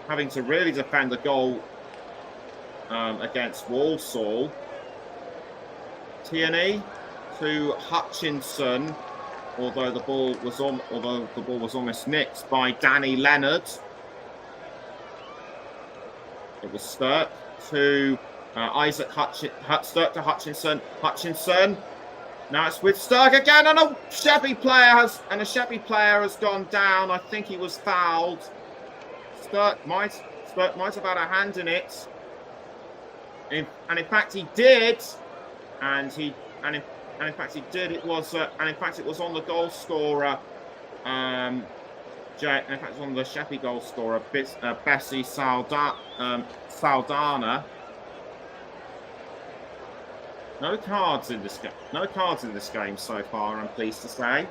the goal against Walsall. Tierney to Hutchinson, although the ball was almost nicked by Danny Leonard. It was Sturck to Isaac Sturck to Hutchinson. Hutchinson. Now it's with Sturck again, and a Sheppey player has gone down. I think he was fouled. Sturck might have had a hand in it. And in fact he did. It was on the goal scorer. In fact, it was on the Sheppey goal scorer, Bessie Saldana. No cards in this game so far, I'm pleased to say.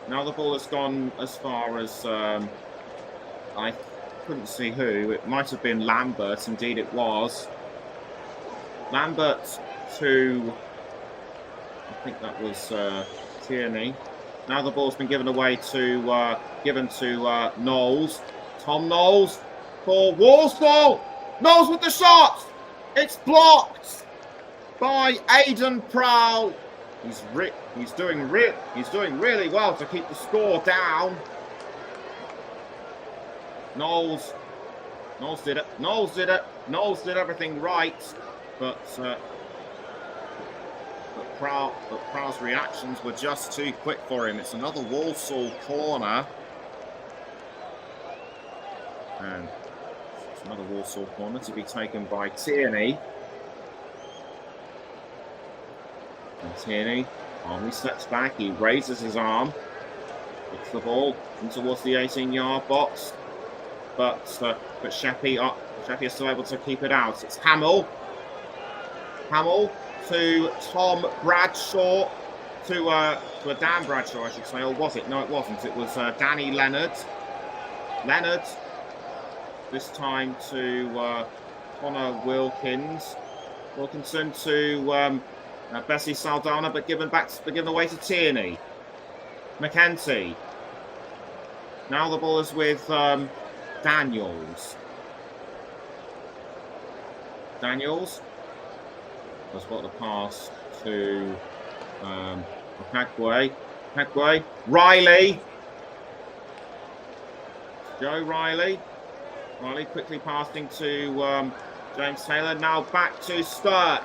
Now the ball has gone as far as I couldn't see who. It might have been Lambert. Indeed, it was Lambert to. I think that was Tierney. Now the ball's been given away to Knowles. Tom Knowles for Walsall. Knowles with the shot. It's blocked by Aidan Prowl. He's doing really well to keep the score down. Knowles did it. Knowles did everything right, but Prowl's reactions were just too quick for him. It's another Walsall corner. And it's another Walsall corner to be taken by Tierney. And Tierney calmly steps back. He raises his arm. Gets the ball in towards the 18-yard box. But Sheppey are still able to keep it out. It's Hamill to Tom Bradshaw, to a Dan Bradshaw, I should say, or was it? No, it wasn't. It was Danny Leonard. Leonard, this time to Connor Wilkinson to Bessie Saldana, but given away to Tierney. McKenzie. Now the ball is with Daniels. Has got the pass to Okagwe. Riley. Joe Riley. Riley quickly passing to James Taylor now back to Stirk.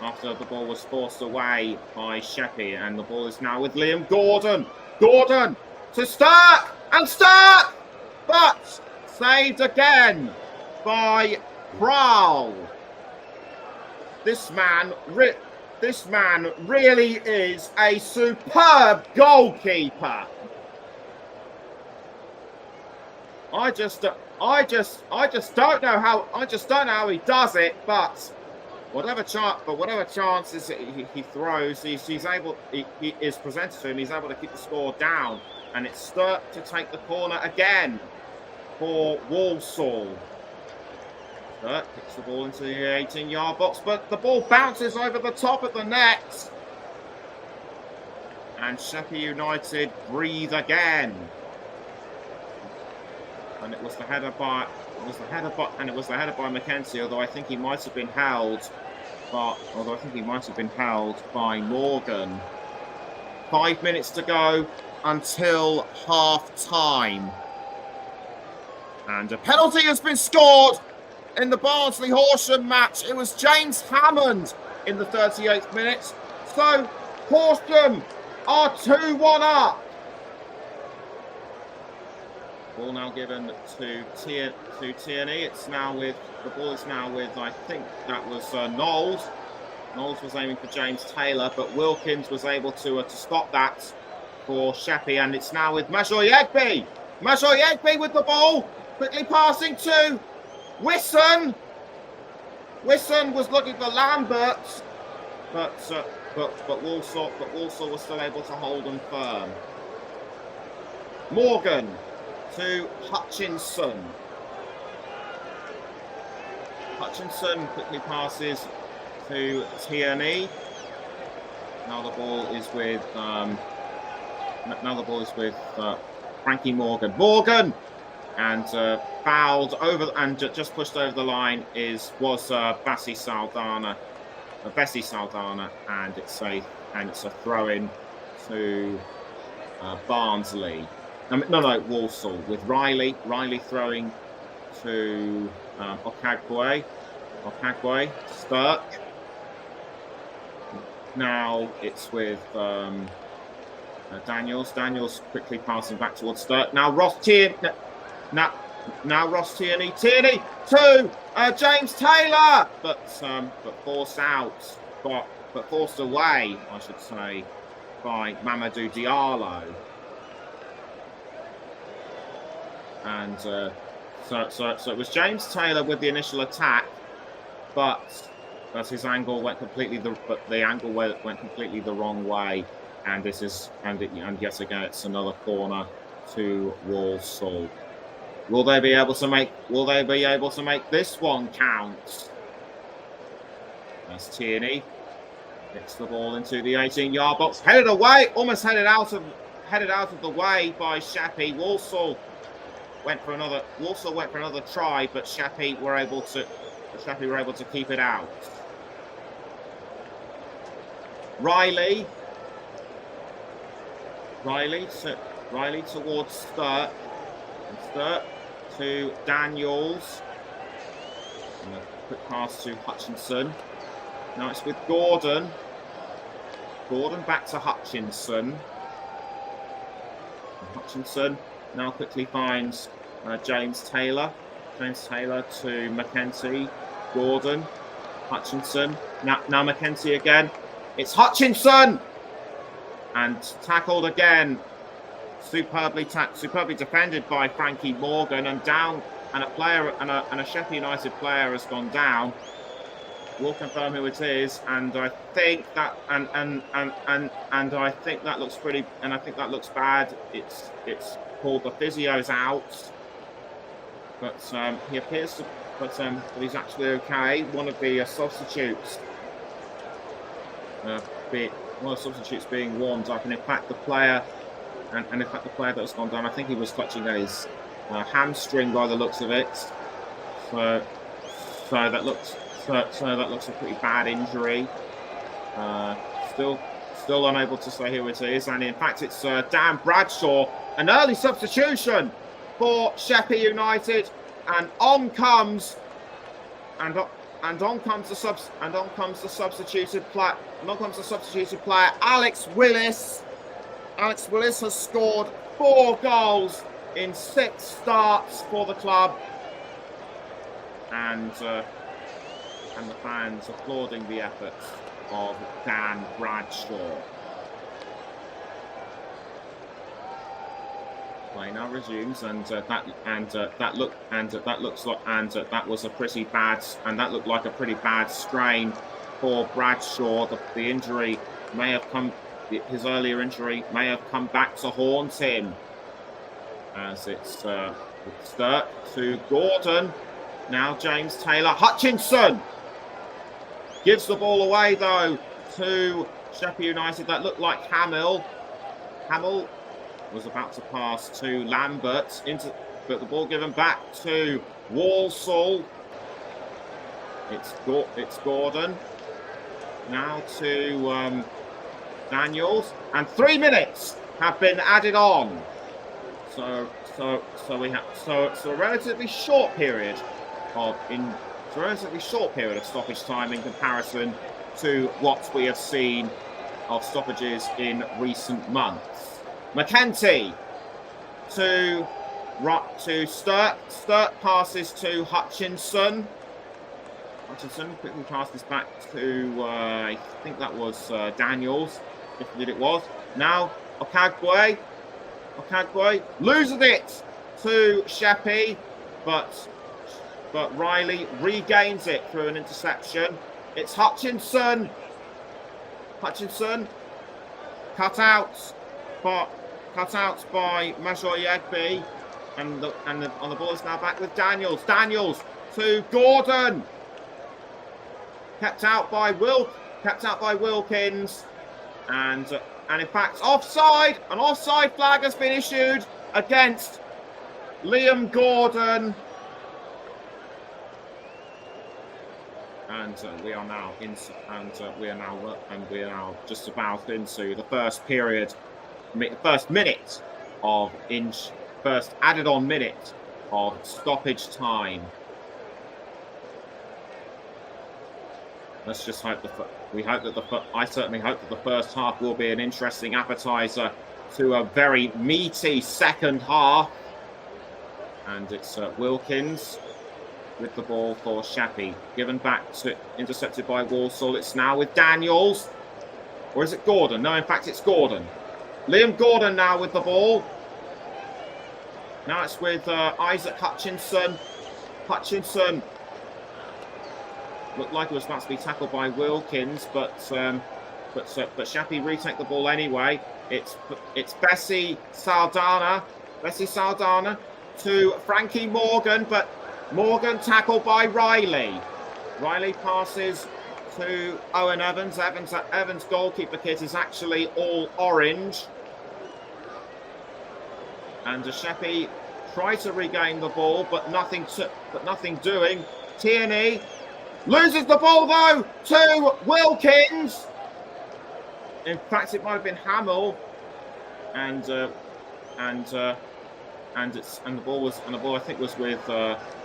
After the ball was forced away by Sheppey, and the ball is now with Liam Gordon. Gordon to Stirk, and Stirk, but saved again by Prowl. This man really is a superb goalkeeper. I just don't know how he does it, but whatever chances he throws, he is presented to him. He's able to keep the score down, and it's Stirk to take the corner again for Walsall. Stirk kicks the ball into the 18-yard box, but the ball bounces over the top of the net, and Sheppey United breathe again. And it was the header by Mackenzie, although I think he might have been held by Morgan. 5 minutes to go until half time. And a penalty has been scored in the Barnsley-Horsham match. It was James Hammond in the 38th minute. So Horsham are 2-1 up. Ball now given to Tierney. The ball is now with, I think that was Knowles. Knowles was aiming for James Taylor, but Wilkins was able to stop that for Sheppey, and it's now with Majoyegbe. Majoyegbe with the ball, quickly passing to Wisson. Wisson was looking for Lambert, but Walsall was still able to hold them firm. Morgan to Hutchinson. Hutchinson quickly passes to Tierney. Now the ball is with Frankie Morgan. Morgan, and fouled over and just pushed over the line was Bessie Saldana, and it's a throw in to Barnsley. Walsall with Riley. Riley throwing to Okagwe. Stirk. Now it's with Daniels. Daniels quickly passing back towards Stirk. Now Ross Tierney. Now Ross Tierney. Tierney to James Taylor, but forced out, but forced away, I should say, by Mamadou Diallo. And so it was James Taylor with the initial attack, but his angle went completely the wrong way, and yet again it's another corner to Walsall. Will they be able to make this one count? As Tierney gets the ball into the 18-yard box, headed away, almost headed out of the way by Sheppey. Walsall went for another try, but Sheppey were able to keep it out. Riley towards Stirk. And Stirk to Daniels. And a quick pass to Hutchinson. Now it's with Gordon. Gordon back to Hutchinson. And Hutchinson now quickly finds James Taylor. James Taylor to Mackenzie. Gordon. Hutchinson. Now Mackenzie again. It's Hutchinson! And tackled again. Superbly defended by Frankie Morgan, and down, and a Sheppey United player has gone down. We'll confirm who it is, and I think that looks pretty, and I think that looks bad. It's called the physio's out, but he appears to, but he's actually okay. One of the substitutes, being warmed up, and in fact the player that has gone down, I think he was clutching at his hamstring by the looks of it. So that looks a pretty bad injury. Still unable to say who it is, and in fact it's Dan Bradshaw, an early substitution for Sheppey United, and on comes on comes the substituted player. Alex Willis. Alex Willis has scored 4 goals in 6 starts for the club, and the fans applauding the efforts of Dan Bradshaw. Play now resumes, and that looked like a pretty bad strain for Bradshaw. The injury may have come. His earlier injury may have come back to haunt him. As it's Stirk to Gordon. Now James Taylor. Hutchinson gives the ball away though to Sheppey United. That looked like Hamill. Hamill was about to pass to Lambert, but the ball given back to Walsall. It's Gordon. Now to Daniels, and 3 minutes have been added on. So a relatively short period of stoppage time in comparison to what we have seen of stoppages in recent months. McEntee to Stirk. Stirk passes to Hutchinson. Hutchinson quickly passes back to I think that was Daniels. If indeed it was. Now Okagwe loses it to Sheppey, but Riley regains it through an interception. It's Hutchinson. Cut out by Major Yegbe, and the ball is now back with Daniels. Daniels to Gordon. Kept out by Wilkins, and in fact offside. An offside flag has been issued against Liam Gordon, and we are now just about into the first added on minute of stoppage time. Let's just hope I certainly hope that the first half will be an interesting appetizer to a very meaty second half. And it's Wilkins with the ball for Sheppey, given back to, intercepted by Walsall. It's now with Daniels, or is it Gordon? No, in fact it's Gordon. Liam Gordon now with the ball. Now it's with Isaac Hutchinson. Hutchinson looked like it was about to be tackled by Wilkins, but Sheppey retake the ball anyway. It's Bessie Saldana to Frankie Morgan, but Morgan tackled by Riley. Riley passes to Owen Evans. Evans' goalkeeper kit is actually all orange. And Sheppey try to regain the ball, but nothing doing. Tierney loses the ball though to Wilkins. In fact, it might have been Hamill, and the ball I think was with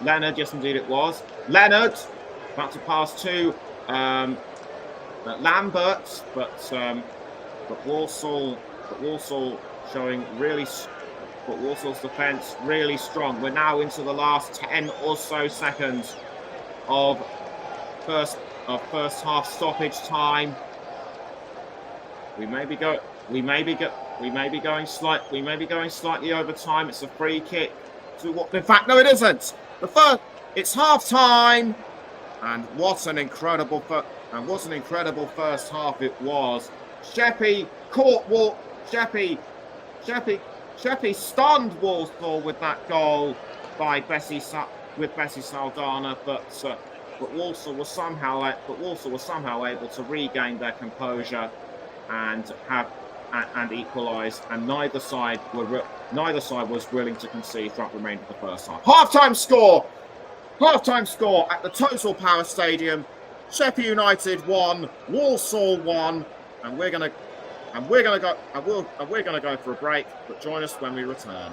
Leonard. Yes, indeed it was. Leonard about to pass to Lambert, but Walsall showing really. But Walsall's defence really strong. We're now into the last 10 or so seconds of first half stoppage time. We may be going slightly over time. It's a free kick to what? In fact, no, it isn't. It's half time, and what an incredible first half it was. Sheppey stunned Walsall with that goal by Bessie Saldana, but Walsall was somehow able to regain their composure and equalise, and neither side was willing to concede throughout the remainder of the first half. Half-time score at the Total Power Stadium. Sheppey United 1, Walsall 1, and we're going to go for a break, but join us when we return.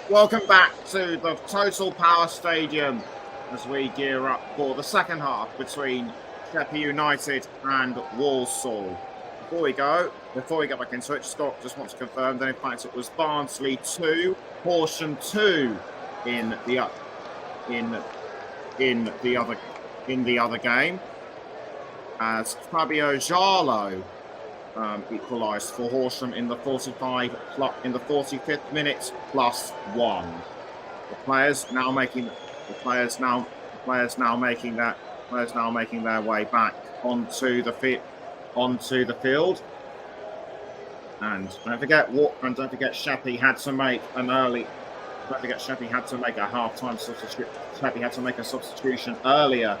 Welcome back to the Total Power Stadium as we gear up for the second half between Sheppey United and Walsall. Before we go back into it, just want to confirm that in fact it was Barnsley 2, Horsham 2 in the other game, as Fabio Giallo equalised for Horsham in the 45th minute +1. The players now making their way back onto the field. And don't forget Sheppey had to make a half-time substitution. Sheppey had to make a substitution earlier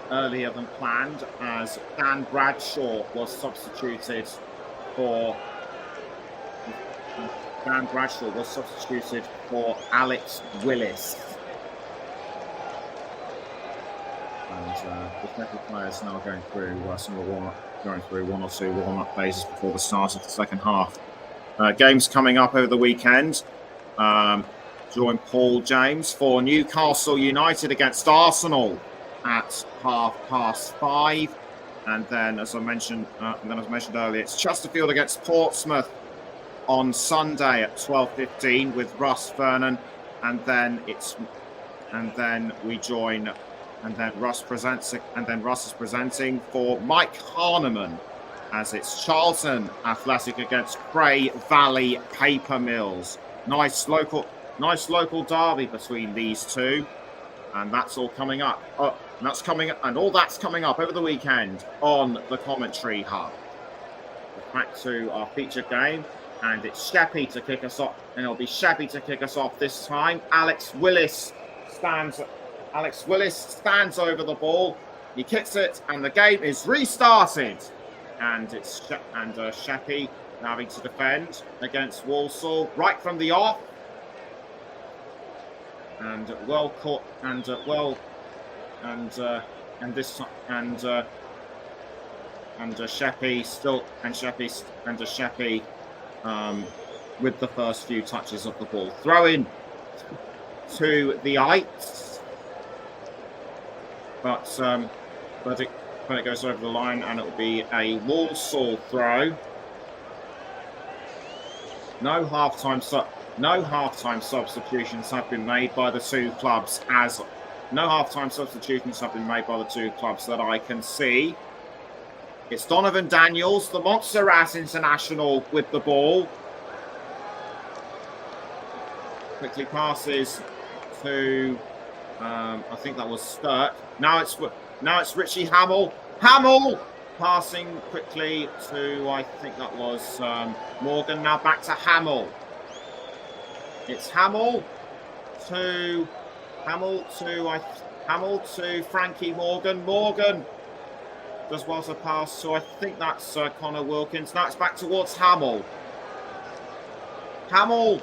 than planned, as Dan Bradshaw was substituted for Alex Willis. And the Sheppey players now going through one or two warm-up phases before the start of the second half. Games coming up over the weekend. Join Paul James for Newcastle United against Arsenal at 5:30, and then, as I mentioned earlier, it's Chesterfield against Portsmouth on Sunday at 12:15 with Russ Vernon, and then Russ is presenting for Mike Harneman, as it's Charlton Athletic against Cray Valley Paper Mills. Nice local derby between these two, and that's all coming up. All that's coming up over the weekend on the Commentary Hub. Back to our feature game, and it's Sheppey to kick us off, and it'll be Sheppey to kick us off this time. Alex Willis stands over the ball. He kicks it, and the game is restarted. And it's Sheppey having to defend against Walsall right from the off. And well caught, and Sheppey with the first few touches of the ball. Throw in to the Ites, but it goes over the line, and it will be a Walsall throw. No half-time substitutions have been made by the two clubs. That I can see. It's Donovan Daniels, the Montserrat international, with the ball. Quickly passes to, I think that was Sturck. Now it's Richie Hamill. Hamill passing quickly to, I think that was Morgan. Now back to Hamill. It's Hamill to Frankie Morgan. Morgan does well to pass to, I think that's Connor Wilkins. Now it's back towards Hamill. Hamill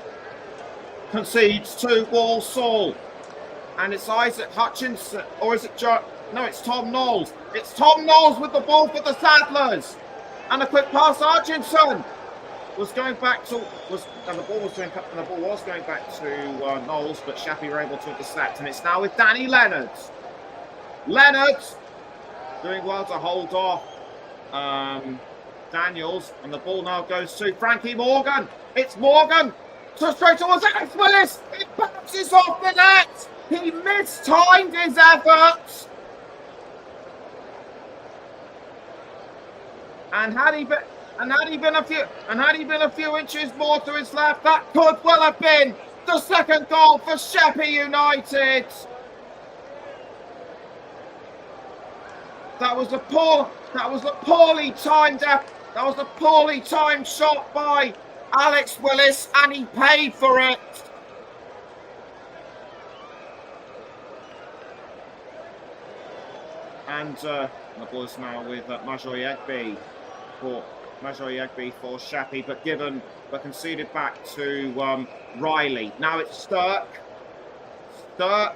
concedes to Walsall, and it's Isaac Hutchinson, or is it Joe? No, it's Tom Knowles. It's Tom Knowles with the ball for the Saddlers, and a quick pass. Hutchinson was going back to the ball was going back to Knowles, but Sheppey were able to intercept, and it's now with Danny Leonard. Leonard doing well to hold off Daniels, and the ball now goes to Frankie Morgan. It's Morgan straight towards Alex Willis. It bounces off the net. He mistimed his efforts. And had he been a few inches more to his left, that could well have been the second goal for Sheppey United. That was a poorly timed shot by Alex Willis, and he paid for it. And the ball is now with Major Yegbe for Sheppey, but conceded back to Riley. Now it's Sturck. Sturck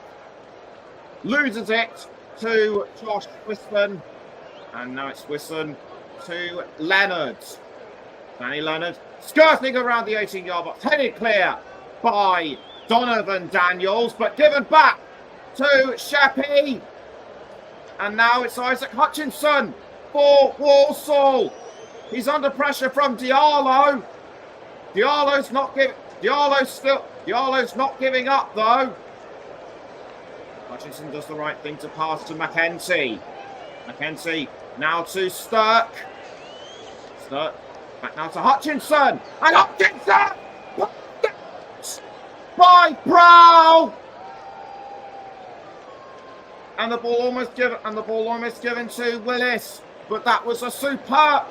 loses it to Josh Wiston, and now it's Wiston to Leonard. Danny Leonard skirting around the 18-yard box, headed clear by Donovan Daniels, but given back to Sheppey. And now it's Isaac Hutchinson for Walsall. He's under pressure from Diallo. Diallo's not giving up though. Hutchinson does the right thing to pass to Mackenzie. Mackenzie now to Sturck. Sturck back now to Hutchinson. And Hutchinson by Prowl. And the ball almost given to Willis. But that was a superb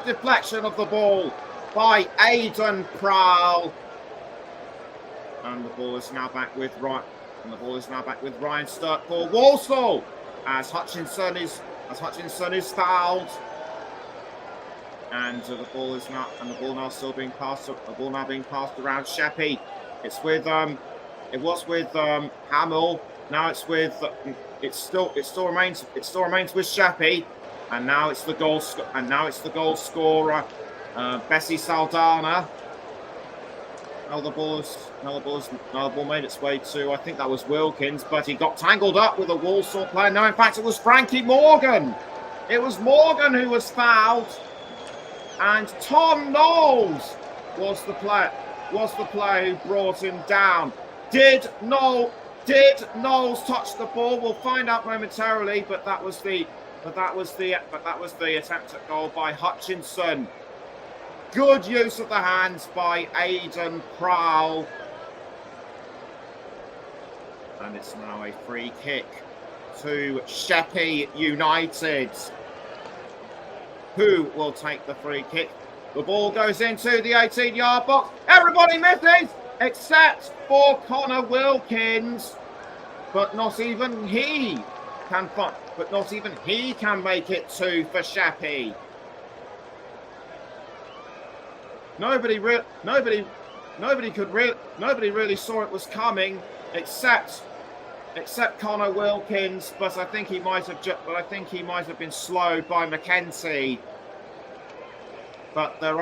deflection of the ball by Aidan Prowl. And the ball is now back with Ryan Sturck for Walsall as Hutchinson is fouled. And the ball now being passed around Sheppey. It was with Hamill. Now it still remains with Sheppey, and now it's the goal scorer, Bessie Saldana. Now the ball made its way to, I think that was Wilkins, but he got tangled up with a Walsall player. No, in fact, it was Frankie Morgan. It was Morgan who was fouled, and Tom Knowles was the player who brought him down. Did Knowles touch the ball? We'll find out momentarily, but that was the attempt at goal by Hutchinson. Good use of the hands by Aidan Prowl. And it's now a free kick to Sheppey United. Who will take the free kick? The ball goes into the 18-yard box. Everybody misses except for Connor Wilkins. But not even he can make it two for Sheppey. Nobody really saw it was coming, except Connor Wilkins. But I think he might have been slowed by Mackenzie. But there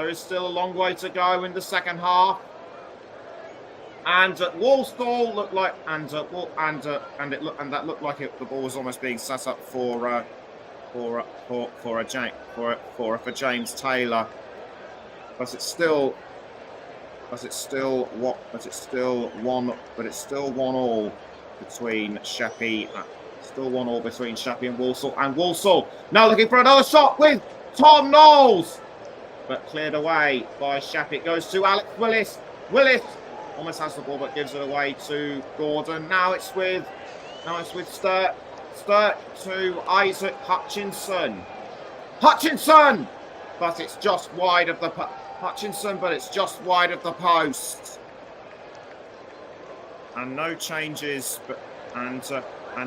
is still a long way to go in the second half. And Walsall looked like, the ball was almost being set up for James Taylor, but it's still 1-1 between Sheppey. Still 1-1 between Sheppey and Walsall. And Walsall now looking for another shot with Tom Knowles, but cleared away by Sheppey. It goes to Alex Willis. Willis almost has the ball, but gives it away to Gordon. Now it's with Sturck to Isaac Hutchinson. But it's just wide of the post. And no changes, and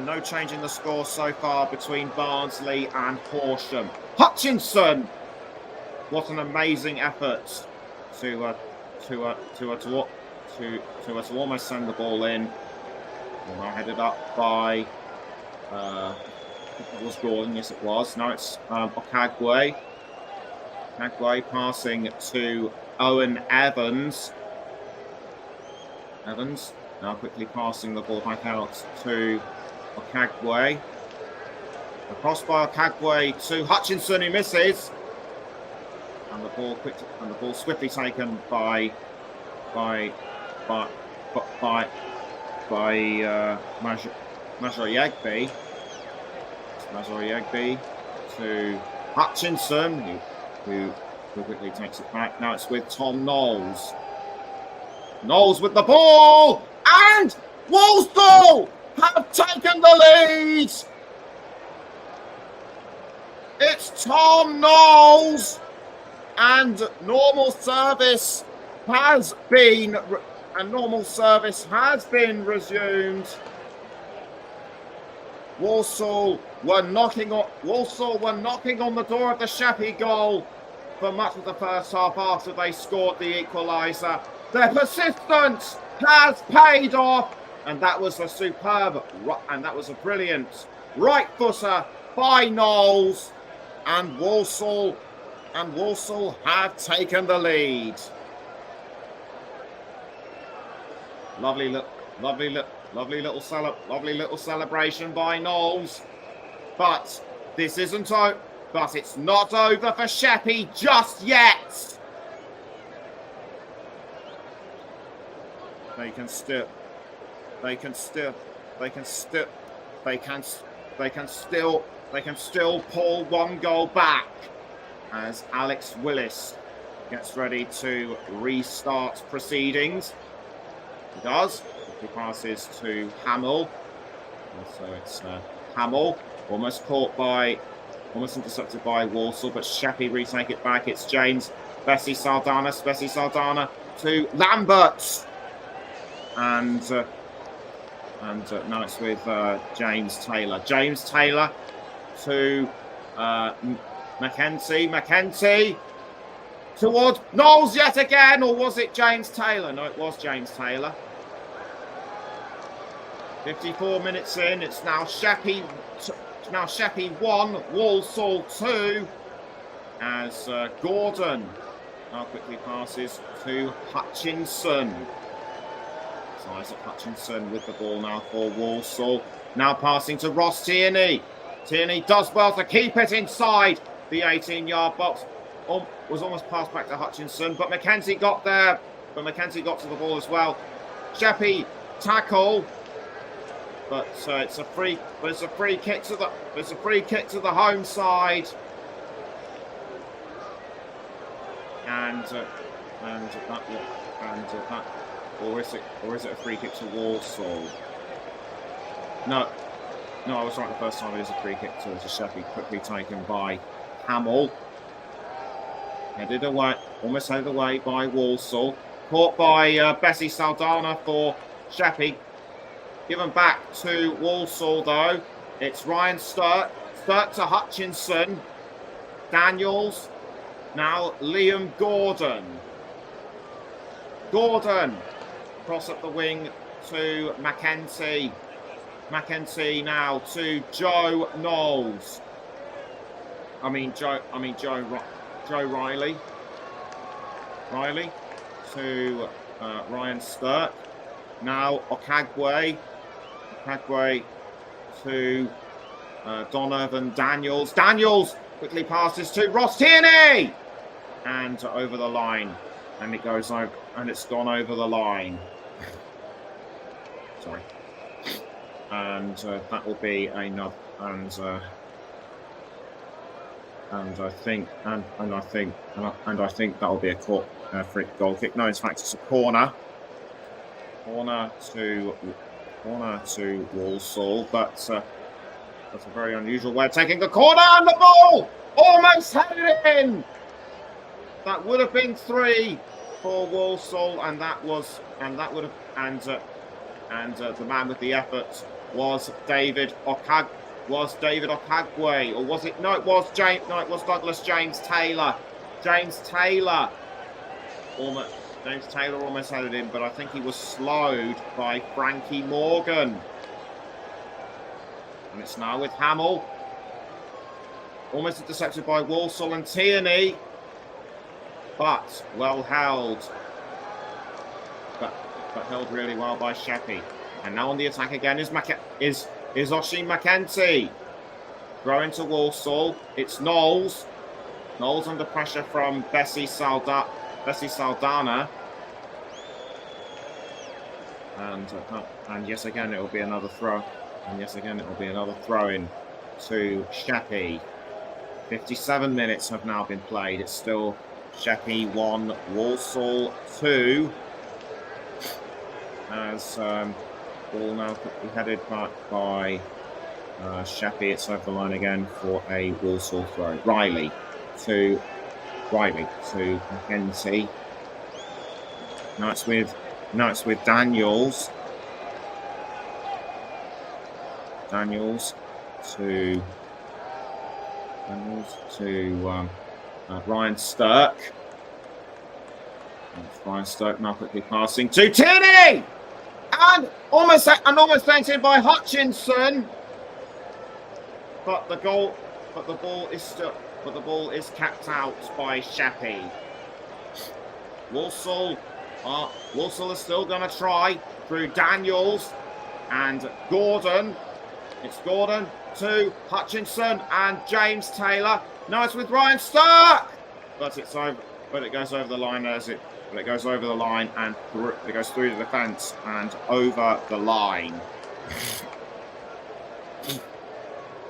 no change in the score so far between Barnsley and Horsham. Hutchinson, what an amazing effort to almost send the ball in. Now headed up by it was Gordon, yes it was. Now it's Okagwe. Okagwe passing to Owen Evans. Evans now quickly passing the ball back out to Okagwe. The cross by Okagwe to Hutchinson, who misses. And the ball swiftly taken by Mazur Yegbe to Hutchinson, who quickly takes it back. Now it's with Tom Knowles. Knowles with the ball, and Walsall have taken the lead. It's Tom Knowles, and normal service has been resumed. Walsall were knocking on the door of the Sheppey goal for much of the first half after they scored the equaliser. Their persistence has paid off, and that was a brilliant right footer by Knowles, and Walsall have taken the lead. Lovely little celebration by Knowles. But this isn't over. But it's not over for Sheppey just yet. They can still pull one goal back as Alex Willis gets ready to restart proceedings. He does. He passes to Hamill. So it's Hamill, almost intercepted by Walsall, but Sheppey retake it back. It's James, Bessie Saldana to Lambert. And now it's with James Taylor. James Taylor to Mackenzie towards Knowles yet again, or was it James Taylor? No, it was James Taylor. 54 minutes in, it's now Sheppey 1, Walsall 2, as Gordon now quickly passes to Hutchinson. So Isaac Hutchinson with the ball now for Walsall. Now passing to Ross Tierney. Tierney does well to keep it inside the 18-yard box. Was almost passed back to Hutchinson, but Mackenzie got there. But Mackenzie got to the ball as well. Sheppey tackle, but it's a free kick to the home side. Or is it a free kick to Walsall? No, I was right the first time. It is a free kick to Sheppey, quickly taken by Hamill. Almost headed away by Walsall. Caught by Bessie Saldana for Sheppey. Given back to Walsall though. It's Ryan Sturt. Sturt to Hutchinson. Daniels. Now Liam Gordon. Cross up the wing to Mackenzie. Mackenzie now to Joe Knowles. Joe Riley. Riley to Ryan Sturt. Now Okagwe to Donovan Daniels. Daniels quickly passes to Ross Tierney, and over the line, and it goes over, and it's gone over the line. Sorry, and that will be another, and I think that will be a free goal kick. No, in fact, it's a corner. Corner to Walsall, but that's a very unusual way of taking the corner, and the ball almost headed in. That would have been 3 for Walsall, and the man with the effort was David Okagwe, or was it? No, it was James. No, it was Douglas James Taylor. James Taylor almost had it in, but I think he was slowed by Frankie Morgan. And it's now with Hamill. Almost intercepted by Walsall and Tierney, but well held. But held really well by Sheppey. And now on the attack again is Oshie Mackenzie. Throwing to Walsall. It's Knowles. Knowles under pressure from Bessie Saldana. And yes again it will be another throw. And yes again it will be another throw in to Sheppey. 57 minutes have now been played. It's still Sheppey 1, Walsall 2. As ball now quickly headed back by Sheppey. It's over the line again for a Walsall throw. Riley to Mackenzie. Now it's with Daniels. Daniels to Ryan Stirk. Ryan Stirk now quickly passing to Tierney, and almost sent in by Hutchinson. But the ball is capped out by Sheppey. Walsall Walsall is still going to try through Daniels and Gordon. It's Gordon to Hutchinson and James Taylor. Now it's with Ryan Stark, but it's over. But it goes over the line as it. But it goes over the line and it goes through the defence and over the line.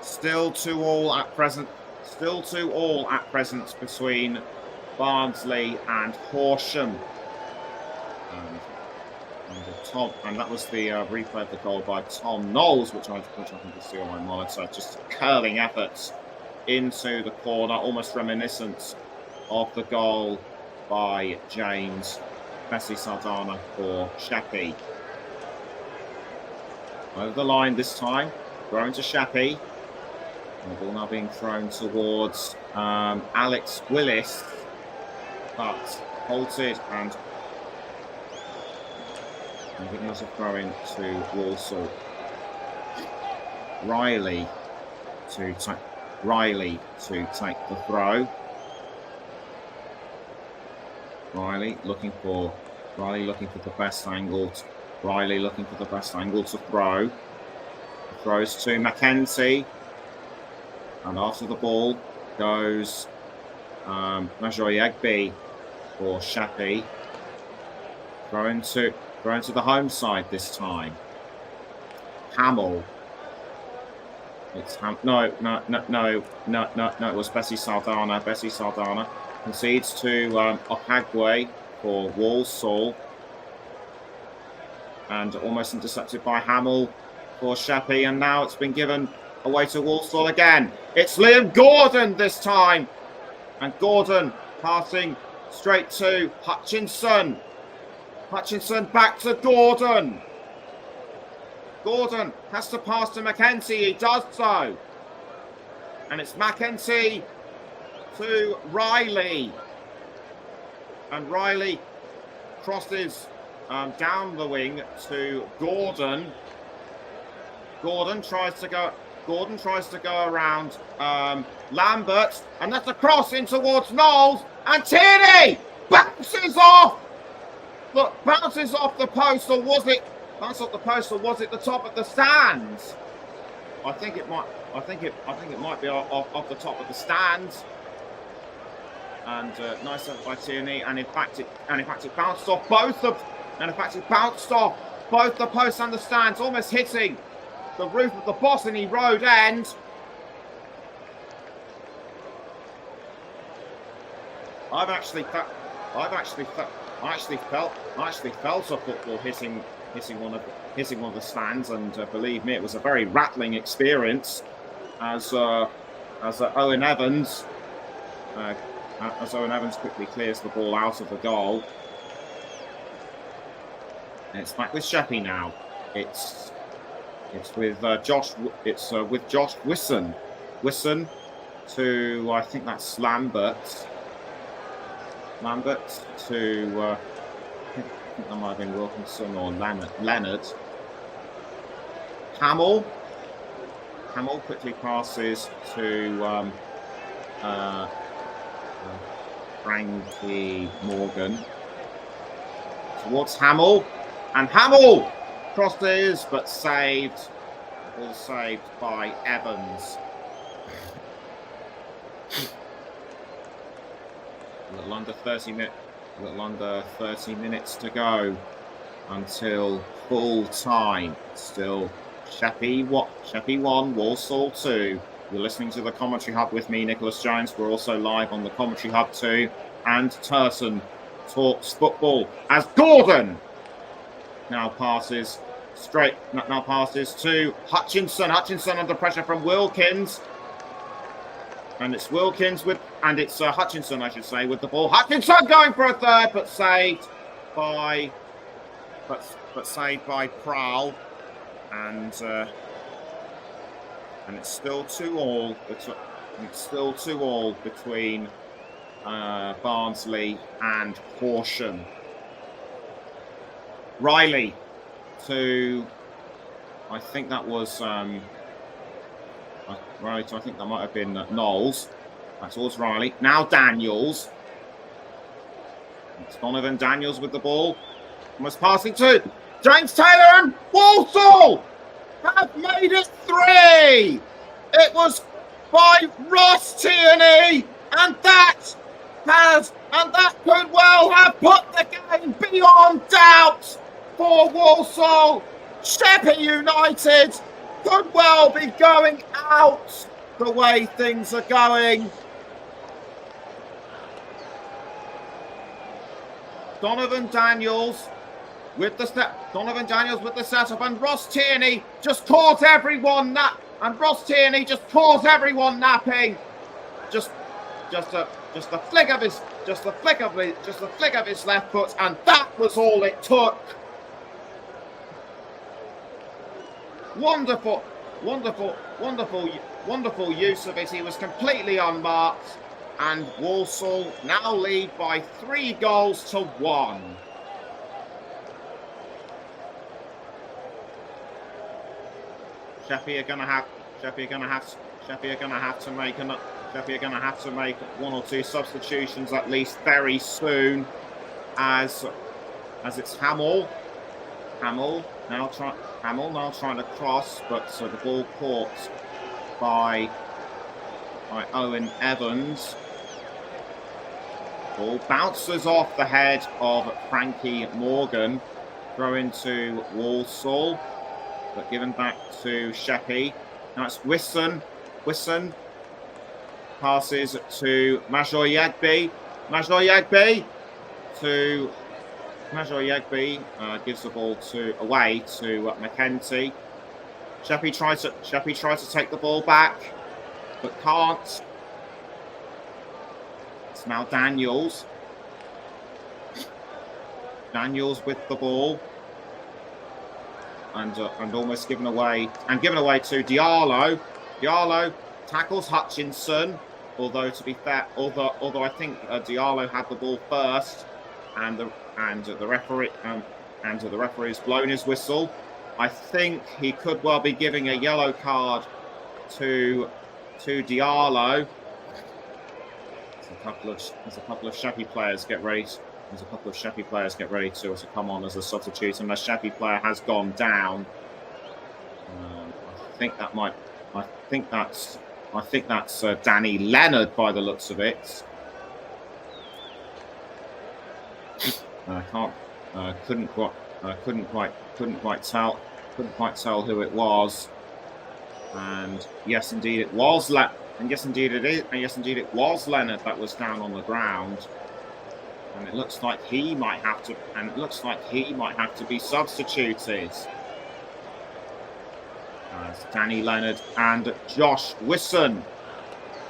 Still 2-2 at present. Still 2-2 at present between Barnsley and Horsham. And that was the replay of the goal by Tom Knowles, which I can just see on my monitor. Just curling efforts into the corner, almost reminiscent of the goal by James Bessie Sardana for Sheppey. Over the line this time, thrown to Sheppey. The ball now being thrown towards Alex Willis, but halted and it was a throw in to Walsall. Riley to take the throw. Riley looking for the best angle. Riley looking for the best angle to throw. Throws to Mackenzie, and after the ball goes Majoyegbe for Sheppey. Thrown to the home side this time. Hamill. It's no. It was Bessie Sardana. Bessie Sardana concedes to Okagwe for Walsall, and almost intercepted by Hamill for Sheppey. And now it's been given away to Walsall again. It's Liam Gordon this time, and Gordon passing straight to Hutchinson. Hutchinson back to Gordon. Gordon has to pass to Mackenzie. He does so. And it's Mackenzie to Riley. And Riley crosses down the wing to Gordon. Gordon tries to go around Lambert. And that's a cross in towards Knowles. And Tierney bounces off. Look, bounces off the post, or was it the top of the stands? I think it might be off the top of the stands. And nice effort by Tierney, and in fact it bounced off both the posts and the stands, almost hitting the roof of the Botany Road end. I actually felt a football hitting one of the stands, and believe me, it was a very rattling experience. As Owen Evans quickly clears the ball out of the goal, and it's back with Sheppey now. It's with Josh Wisson to, I think that's Lambert to, I think that might have been Wilkinson or Leonard. Hamill quickly passes to Frankie Morgan towards Hamill, and Hamill crosses, but saved. All saved by Evans. A little under 30 minutes to go until full time. Still Sheppey 1, Walsall 2. You're listening to the Commentary Hub with me, Nicholas Jones. We're also live on the Commentary Hub too, and Turton Talks Football, as Gordon now passes to Hutchinson. Hutchinson under pressure from Wilkins. And it's Hutchinson, I should say, with the ball. Hutchinson going for a third, but saved by Prowl, and it's still 2-2. It's still 2-2 between Barnsley and Horsham. Riley to, I think that was. Right, I think that might have been Knowles. That's towards Riley. Now Daniels. It's Donovan Daniels with the ball. Almost passing to James Taylor, and Walsall have made it 3. It was by Ross Tierney, and that could well have put the game beyond doubt for Walsall. Sheppey United could well be going out the way things are going. Donovan Daniels with the setup, and Ross Tierney just caught everyone napping. Just a flick of his left foot, and that was all it took. Wonderful use of it. He was completely unmarked, and Walsall now lead by 3 goals to 1. Sheppey are going to have to make 1 or 2 substitutions at least very soon, as it's Hamill now trying to cross, but the ball caught by Owen Evans. Ball bounces off the head of Frankie Morgan, throw into Walsall, but given back to Sheppey. Now it's Wisson passes to Major Yagbe gives the ball away to McKenty. Sheppey tries to take the ball back, but can't. It's now Daniels with the ball, and almost given away to Diallo. Diallo tackles Hutchinson, although to be fair, although I think Diallo had the ball first, and the referee's blown his whistle. I think he could well be giving a yellow card to Diallo. There's a couple of Sheppey players get ready. To come on as a substitute, and the Sheppey player has gone down. I think that's Danny Leonard by the looks of it. Couldn't quite tell who it was. And yes, indeed it was Leonard that was down on the ground. And it looks like he might have to be substituted. As Danny Leonard and Josh Wisson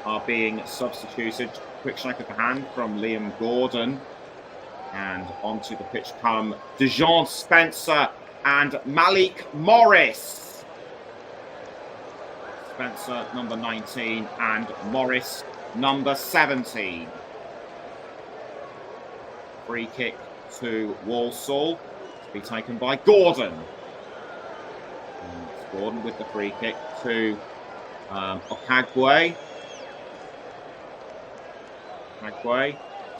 are being substituted. Quick shake of the hand from Liam Gordon. And onto the pitch come Dejon Spencer and Malik Morris. Spencer, number 19, and Morris, number 17. Free kick to Walsall to be taken by Gordon. And it's Gordon with the free kick to Okagwe.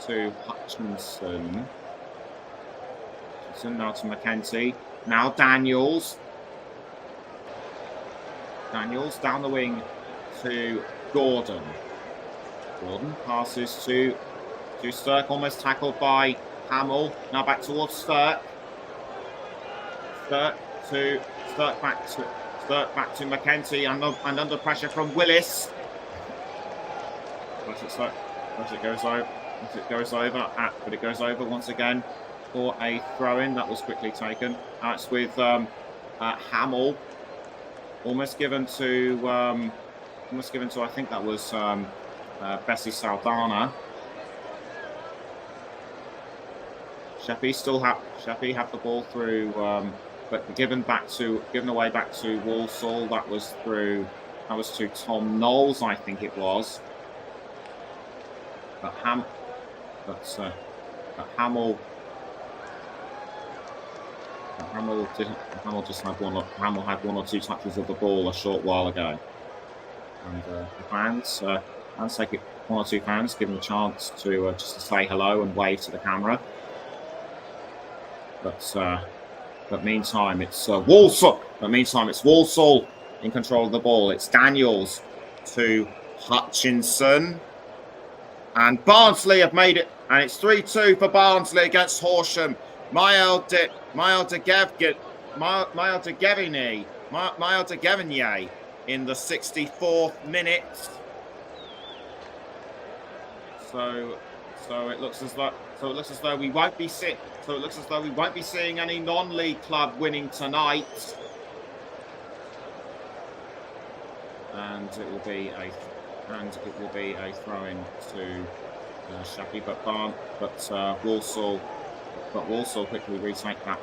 To Hutchinson. Now to McKenty. Now Daniels down the wing to Gordon. Gordon passes to Stirk, almost tackled by Hamill. Now back towards Stirk. Stirk back to McKenty, and under pressure from Willis. But it goes over once again for a throw-in that was quickly taken. It's with Hamill, almost given to I think that was Bessie Saldana. Sheppey have the ball through, but given away back to Walsall. That was to Tom Knowles, I think it was. But Hamill had 1 or 2 touches of the ball a short while ago, and the fans take it. 1 or 2 fans give him a chance to just to say hello and wave to the camera. But meantime, it's Walsall. But meantime, it's Walsall in control of the ball. It's Daniels to Hutchinson. And Barnsley have made it. And it's 3-2 for Barnsley against Horsham. Mael de Gevigny in the 64th minute. So it looks as though we won't be seeing any non-league club winning tonight. And it will be a throw-in to Sheppey, but Walsall quickly retake that.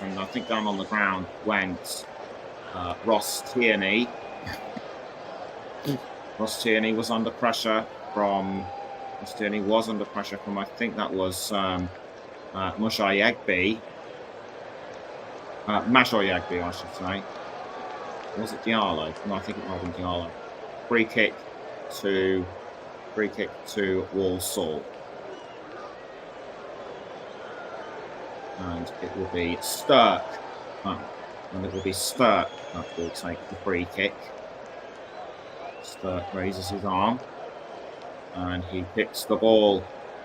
And I think down on the ground went Ross Tierney. Ross Tierney was under pressure from. I think that was Mashoyegbe. Mashoyegbe, I should say. Was it Diallo? No, I think it might have been Diallo. Free kick to Walsall. And it will be Stirk. That will take the free kick. Stirk raises his arm. And he picks the ball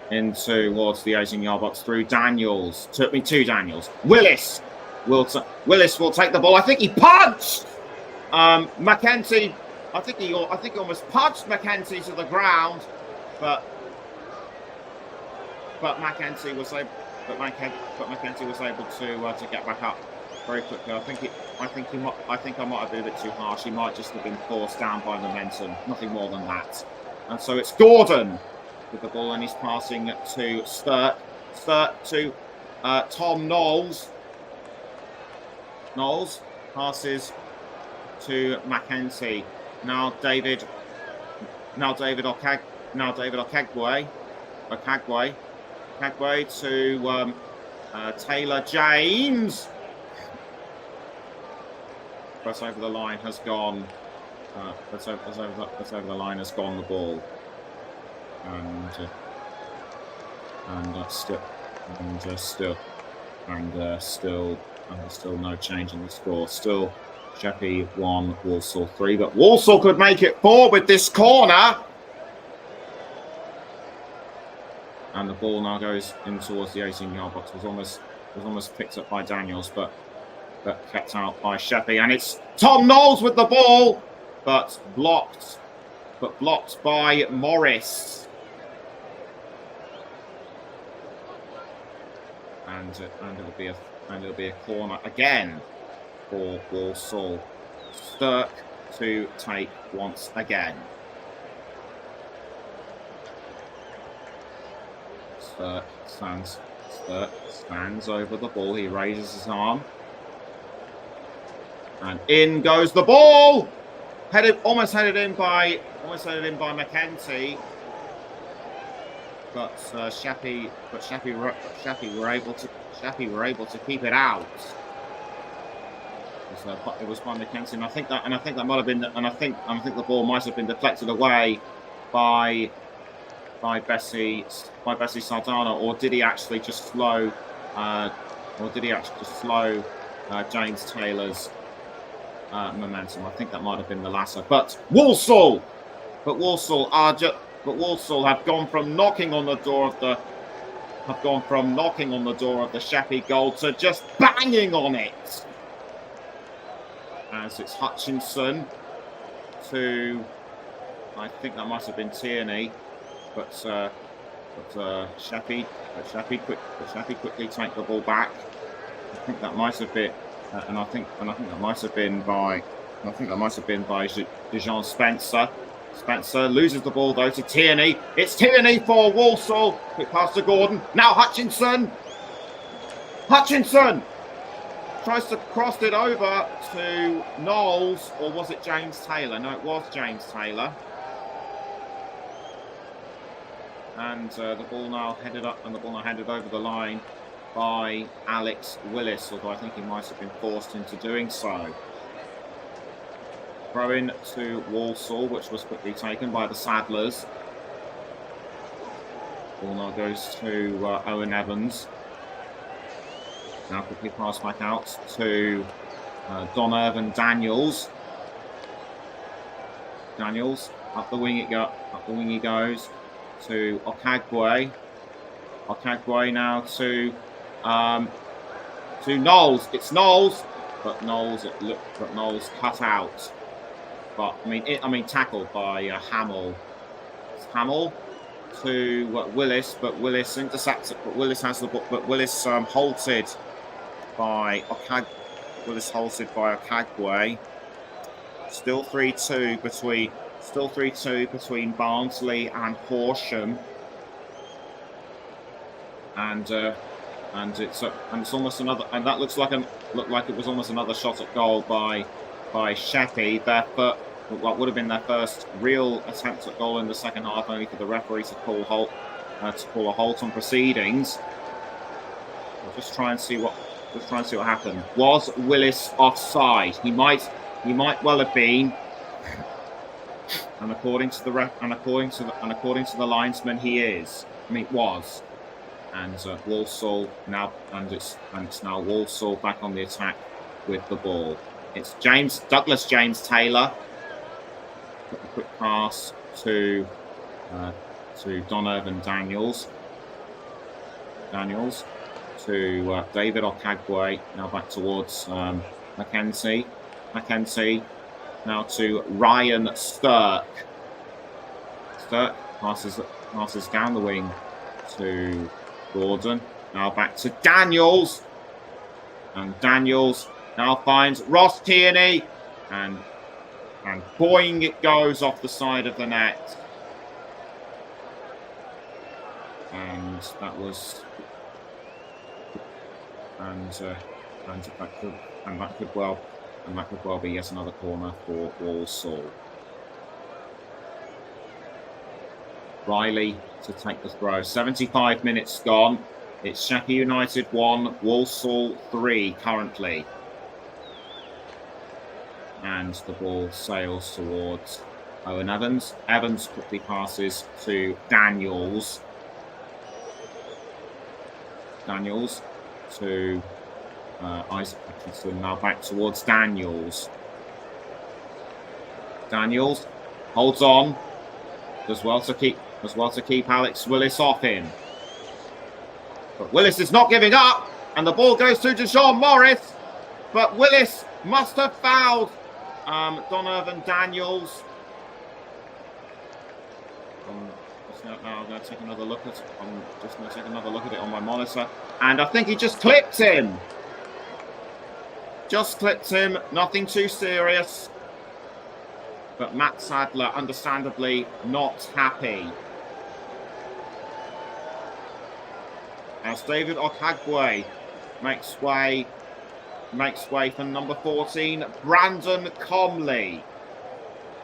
in towards the 18-yard box through Daniels. Took me to Daniels. Willis will take the ball. I think he punched Mackenzie. I think he almost punched Mackenzie to the ground, but Mackenzie was able to get back up very quickly. I think I might have been a bit too harsh. He might just have been forced down by momentum, nothing more than that. And so it's Gordon with the ball, and he's passing to Sturt to Tom Knowles. Knowles passes to Mackenzie. Now David Okagwe to Taylor James. Press over the line has gone. That's over the line has gone the ball, and still no change in the score. Still Sheppey 1, Walsall 3, but Walsall could make it 4 with this corner. And the ball now goes in towards the 18-yard box. Was almost picked up by Daniels, but kept out by Sheppey. And it's Tom Knowles with the ball, but blocked by Morris. And it'll be a corner again for Walsall. Stirk to take once again. Stirk stands over the ball. He raises his arm. And in goes the ball. Almost headed in by Mackenzie. But Sheppey were able to keep it out. It was by Mackenzie, and I think that might have been, and I think the ball might have been deflected away by Bessie Saldana, or did he actually just slow James Taylor's momentum? I think that might have been the latter. But Walsall have gone from knocking on the door of the Sheppey goal to just banging on it. As it's Hutchinson to, I think that must have been Tierney, but Sheppey quickly take the ball back. I think that might have been, I think that might have been by Dijon Spencer. Spencer loses the ball though to Tierney. It's Tierney for Walsall. Quick pass to Gordon. Now Hutchinson tries to cross it over to Knowles, or was it James Taylor? No, it was James Taylor. And the ball now headed over the line by Alex Willis, although I think he might have been forced into doing so. Throw in to Walsall, which was quickly taken by the Saddlers. Ball now goes to Owen Evans. Now quickly pass back out to Donovan Daniels. Daniels up the wing he goes to Okagwe. Okagwe now to Knowles. It's Knowles, but Knowles cut out. But I mean tackled by Hamill. It's Hamill to Willis, but Willis intercepts it. But Willis has the ball. But Willis halted by Okagwe. Willis halted by Okagwe. Still 3-2 between Barnsley and Horsham. And it's almost another, and that looked like it was almost another shot at goal by Sheppey. What would have been their first real attempt at goal in the second half, only for the referee to call a halt on proceedings. We'll just try and see what happened. Was Willis offside? He might well have been. And according to the linesman, he is. Was. And Walsall now, and it's now Walsall back on the attack with the ball. It's Douglas James Taylor. A quick pass to Donovan Daniels. Daniels to David Okagwe. Now back towards Mackenzie. Mackenzie now to Ryan Stirk. Stirk passes down the wing to Gordon. Now back to Daniels. And Daniels now finds Ross Tierney. And boing, it goes off the side of the net. And that was... And that could well be yet another corner for Walsall. Riley to take the throw. 75 minutes gone. It's Sheppey United 1, Walsall 3 currently. And the ball sails towards Owen Evans. Evans quickly passes to Daniels. Daniels to Isaac Hutchinson. Now back towards Daniels. Daniels holds on. Does well to keep Alex Willis off him. But Willis is not giving up. And the ball goes to Dijon Morris. But Willis must have fouled Donovan Daniels. I'm going to take another look at it. I'm just going to take another look at it on my monitor. And I think he just clipped him. Just clipped him. Nothing too serious. But Matt Sadler, understandably, not happy. As David Okagwe makes way for number 14, Brandon Comley.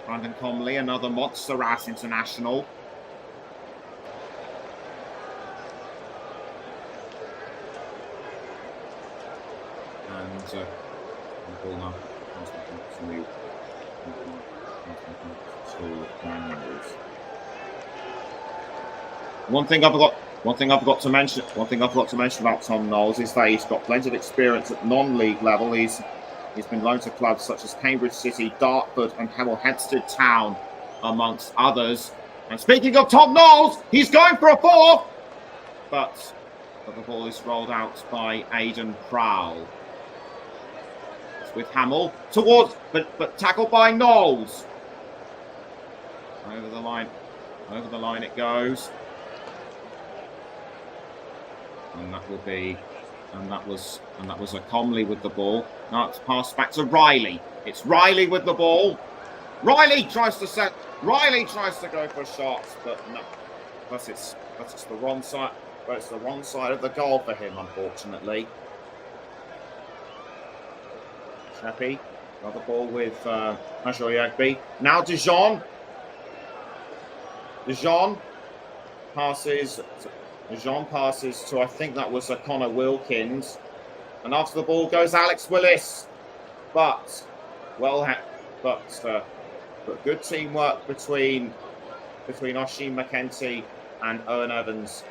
Brandon Comley, another Montserrat international. And the ball now to Daniels. One thing I forgot to mention about Tom Knowles is that he's got plenty of experience at non-league level. He's been loaned to clubs such as Cambridge City, Dartford, and Hemel Hempstead Town, amongst others. And speaking of Tom Knowles, he's going for a fourth, but the ball is rolled out by Aidan Prowl. It's with Hamill towards, but tackled by Knowles. Over the line it goes. And that was a Comley with the ball. Now it's passed back to Riley. It's Riley with the ball. Riley tries to go for shots, but no. But it's the wrong side. But it's the wrong side of the goal for him, unfortunately. Sheppey got the ball with Majoyagbe. Now Dijon passes to, I think that was Connor Wilkins. And after the ball goes Alex Willis. But good teamwork between Oisin McKenty and Owen Evans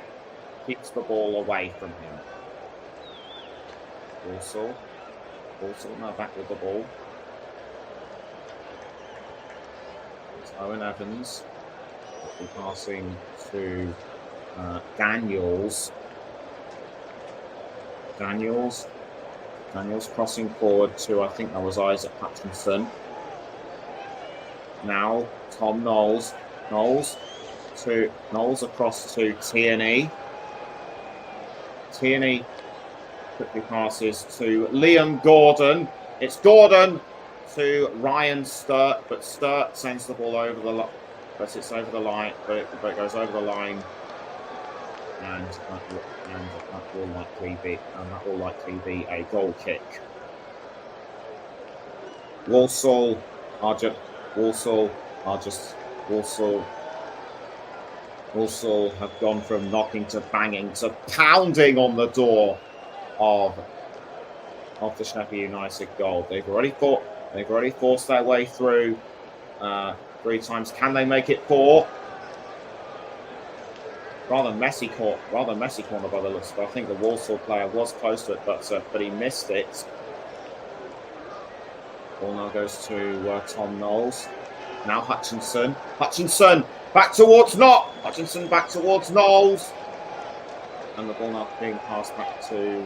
keeps the ball away from him. Walsall now back with the ball. It's Owen Evans. Passing to Daniels. Daniels crossing forward to, I think that was Isaac Hutchinson. Now Tom Knowles across to Tierney. Tierney quickly passes to Liam Gordon. It's Gordon to Ryan Sturt, but Sturt sends the ball over the line. But it's over the line, but it goes over the line, and that will likely be a goal kick. Walsall have gone from knocking to banging to pounding on the door of the Sheppey United goal. They've already forced their way through 3 times. Can they make it 4? Rather messy corner by the looks of it. I think the Walsall player was close to it, but he missed it. Ball now goes to Tom Knowles. Now Hutchinson back towards Knowles, and the ball now being passed back to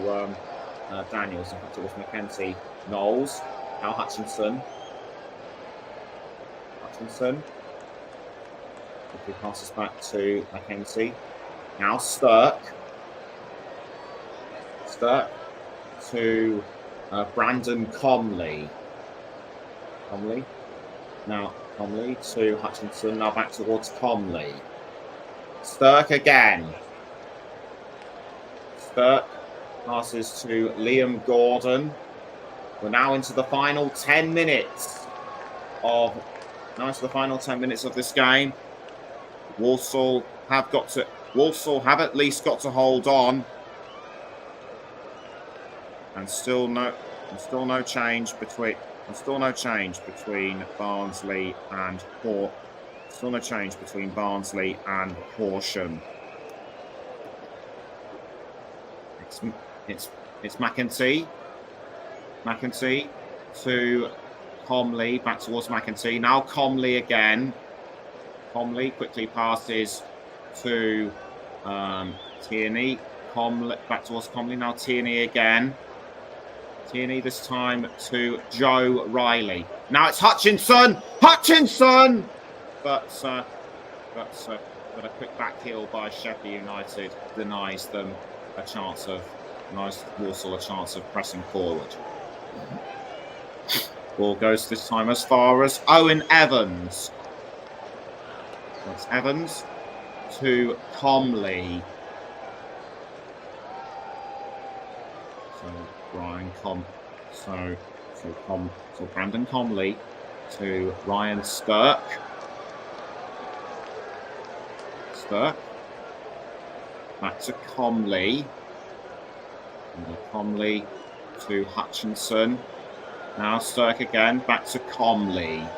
Daniels. In fact, it was Mackenzie. Knowles. Now Hutchinson. Quickly passes back to Mackenzie. Now Stirk to Brandon Comley. Now Comley to Hutchinson. Now back towards Comley. Stirk again. Stirk passes to Liam Gordon. We're now into the final 10 minutes of this game. Walsall have at least got to hold on, and still no change between Barnsley and Horsham. It's McEntee to Comley, back towards McEntee. Now Comley again. Comley quickly passes to Tierney. Back towards Comley. Now Tierney again. Tierney this time to Joe Riley. Now it's Hutchinson! But a quick back heel by Sheppey United denies Walsall a chance of pressing forward. Ball goes this time as far as Owen Evans. That's Evans to Comley. So Brandon Comley to Ryan Stirk. Back to Comley. And Comley to Hutchinson. Now Stirk again, back to Comley.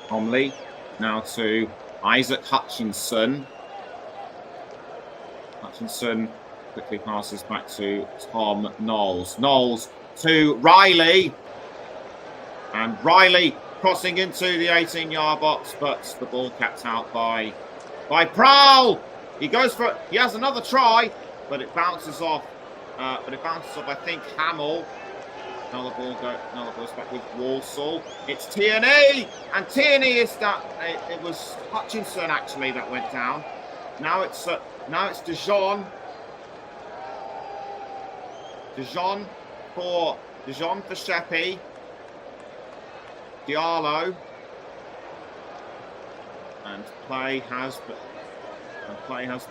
Comley now to Isaac Hutchinson. Hutchinson quickly passes back to Tom Knowles. Knowles to Riley. And Riley crossing into the 18-yard box, but the ball kept out by Prowl. He has another try, but it bounces off. I think, Hamill. Now the ball goes back with Walsall. It's Tierney, and Tierney is that. It was Hutchinson actually that went down. Now it's Dijon. Dijon for Sheppey. Diallo. And play has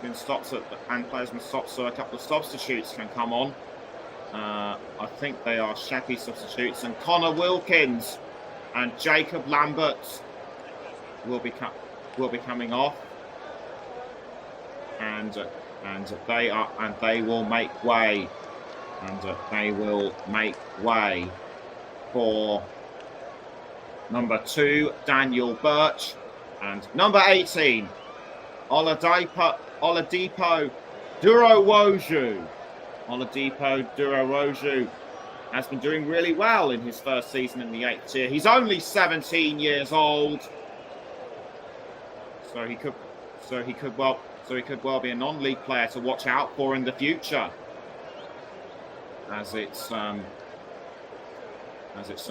been stopped, and players been stopped, so a couple of substitutes can come on. I think they are Sheppey substitutes, and Connor Wilkins and Jacob Lambert will be coming off, and they will make way, for number 2 Daniel Birch and number 18 Oladipo Durowoju. Oladipo Durowoju has been doing really well in his first season in the 8th tier. He's only 17 years old, so he could well be a non-league player to watch out for in the future. As it's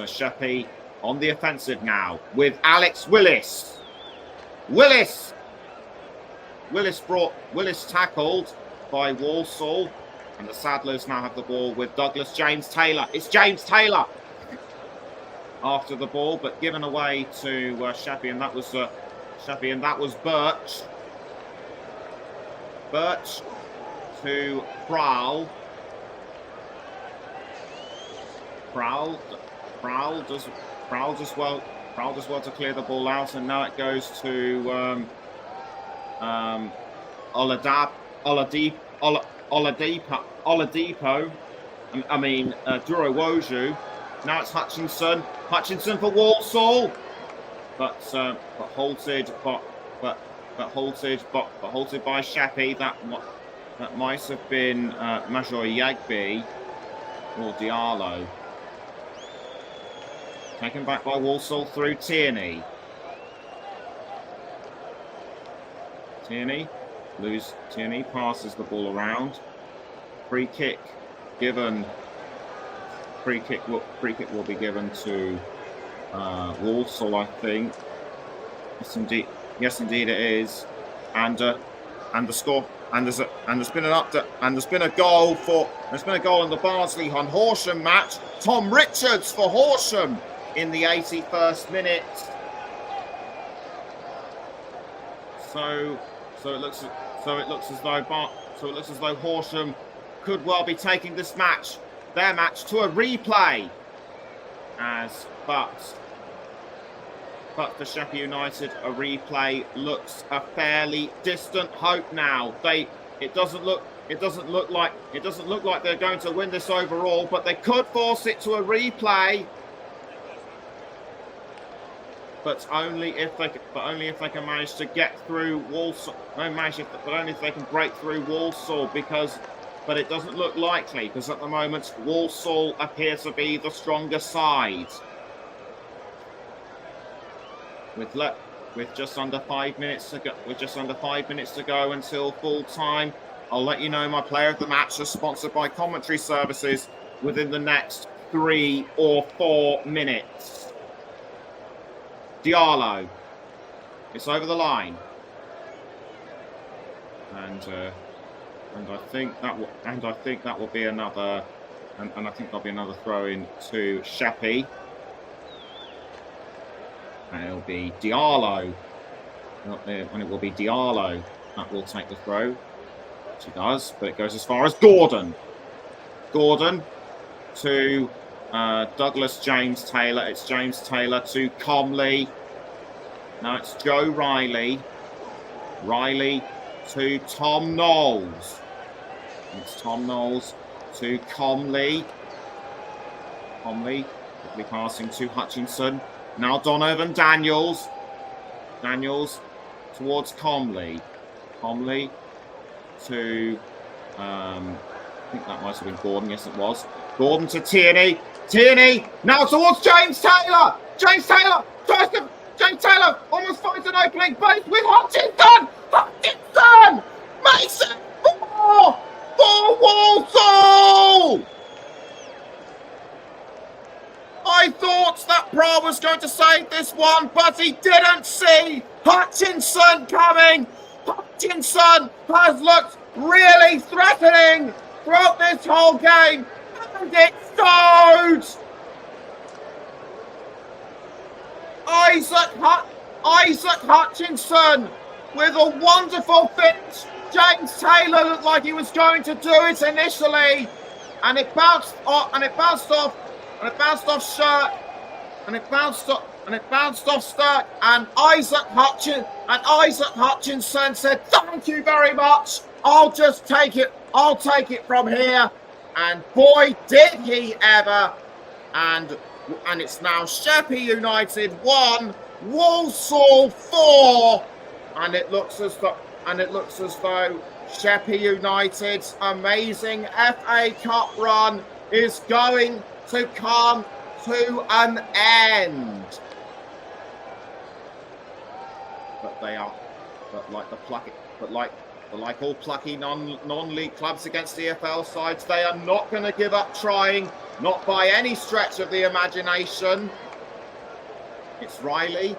Sheppey on the offensive now with Alex Willis. Willis tackled by Walsall, and the Saddlers now have the ball with Douglas James Taylor. It's James Taylor after the ball, but given away to Sheppey, and that was Birch. Birch to Prowl. Prowl does well to clear the ball out, and now it goes to Durowoju. Now it's Hutchinson for Walsall, but halted by Sheppey. That might have been Major Yagbe or Diallo. Taken back by Walsall through Tierney. Tierney passes the ball around. Free kick will be given to Walsall, I think. Yes, indeed it is. And the score. And there's been a goal in the Barnsley and Horsham match. Tom Richards for Horsham in the 81st minute. So it looks as though Horsham could well be taking their match to a replay. But for Sheppey United, a replay looks a fairly distant hope now. It doesn't look like they're going to win this overall, but they could force it to a replay. But only if they can manage to get through Walsall. But only if they can break through Walsall, but it doesn't look likely, because at the moment Walsall appear to be the stronger side. With just under 5 minutes to go until full time, I'll let you know my player of the match is sponsored by Commentary Services within the next 3 or 4 minutes. Diallo, it's over the line, and I think that will be another, and I think there'll be another throw in to Sheppey. And it'll be Diallo. And it will be Diallo that will take the throw. She does, but it goes as far as Gordon. Gordon to Douglas James Taylor. It's James Taylor to Comley. Now it's Joe Riley. Riley to Tom Knowles. It's Tom Knowles to Comley. Comley quickly passing to Hutchinson. Now Donovan Daniels. Daniels towards Comley. Comley to, I think that might have been Gordon. Yes, it was. Gordon to Tierney. Tierney now towards James Taylor. James Taylor tries to. James Taylor almost finds an opening base with Hutchinson. Hutchinson makes it for Walsall. I thought that Pra was going to save this one, but he didn't see Hutchinson coming. Hutchinson has looked really threatening throughout this whole game, and it showed. Isaac Hutchinson with a wonderful finish. James Taylor looked like he was going to do it initially, and it bounced off Shirt, and it bounced off Sturck, and Isaac Hutchinson said, "Thank you very much. I'll just take it. I'll take it from here." And boy, did he ever! And it's now Sheppey United 1, Walsall 4, and it looks as though Sheppey United's amazing FA Cup run is going to come to an end. But like all plucky non-league clubs against EFL sides, they are not going to give up trying, not by any stretch of the imagination. It's Riley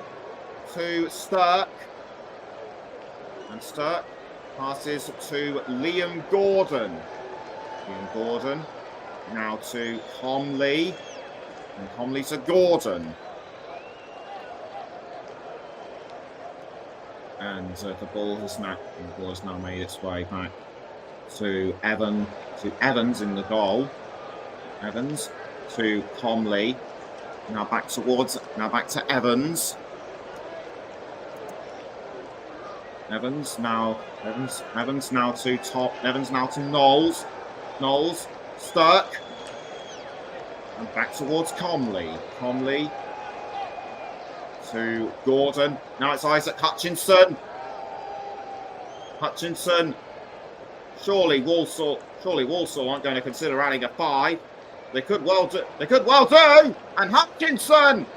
to Stirk, and Stirk passes to Liam Gordon. Liam Gordon now to Comley, and Comley to Gordon. And the ball has now made its way back to Evans in the goal. Evans to Comley. Now back to Evans. Evans now to Knowles. Knowles, Stirk. And back towards Comley. Comley to Gordon. Now it's Isaac Hutchinson. Hutchinson. Surely Walsall aren't going to consider adding a 5. They could well do. And Hutchinson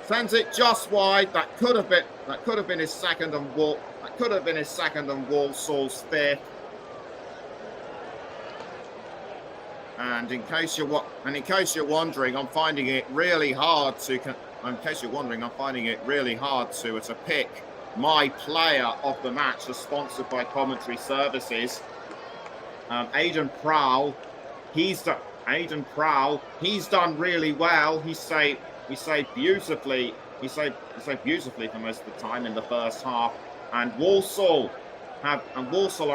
sends it just wide. That could have been his second and Walsall's 5th. And in case you're wondering, I'm finding it really hard to pick my player of the match as sponsored by Commentary Services. Aidan Prowl, he's done really well. He saved beautifully. He saved beautifully for most of the time in the first half. And Walsall are,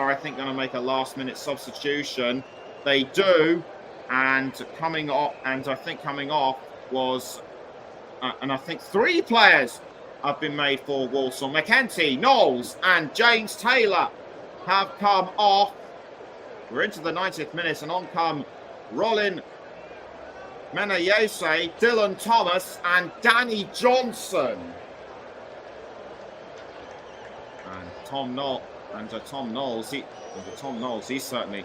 I think, going to make a last-minute substitution. They do, and coming off was. And I think 3 players have been made for Walsall. McEntee, Knowles and James Taylor have come off. We're into the 90th minute and on come Rollin Menayese, Dylan Thomas and Danny Johnson. And Tom Knowles, he's certainly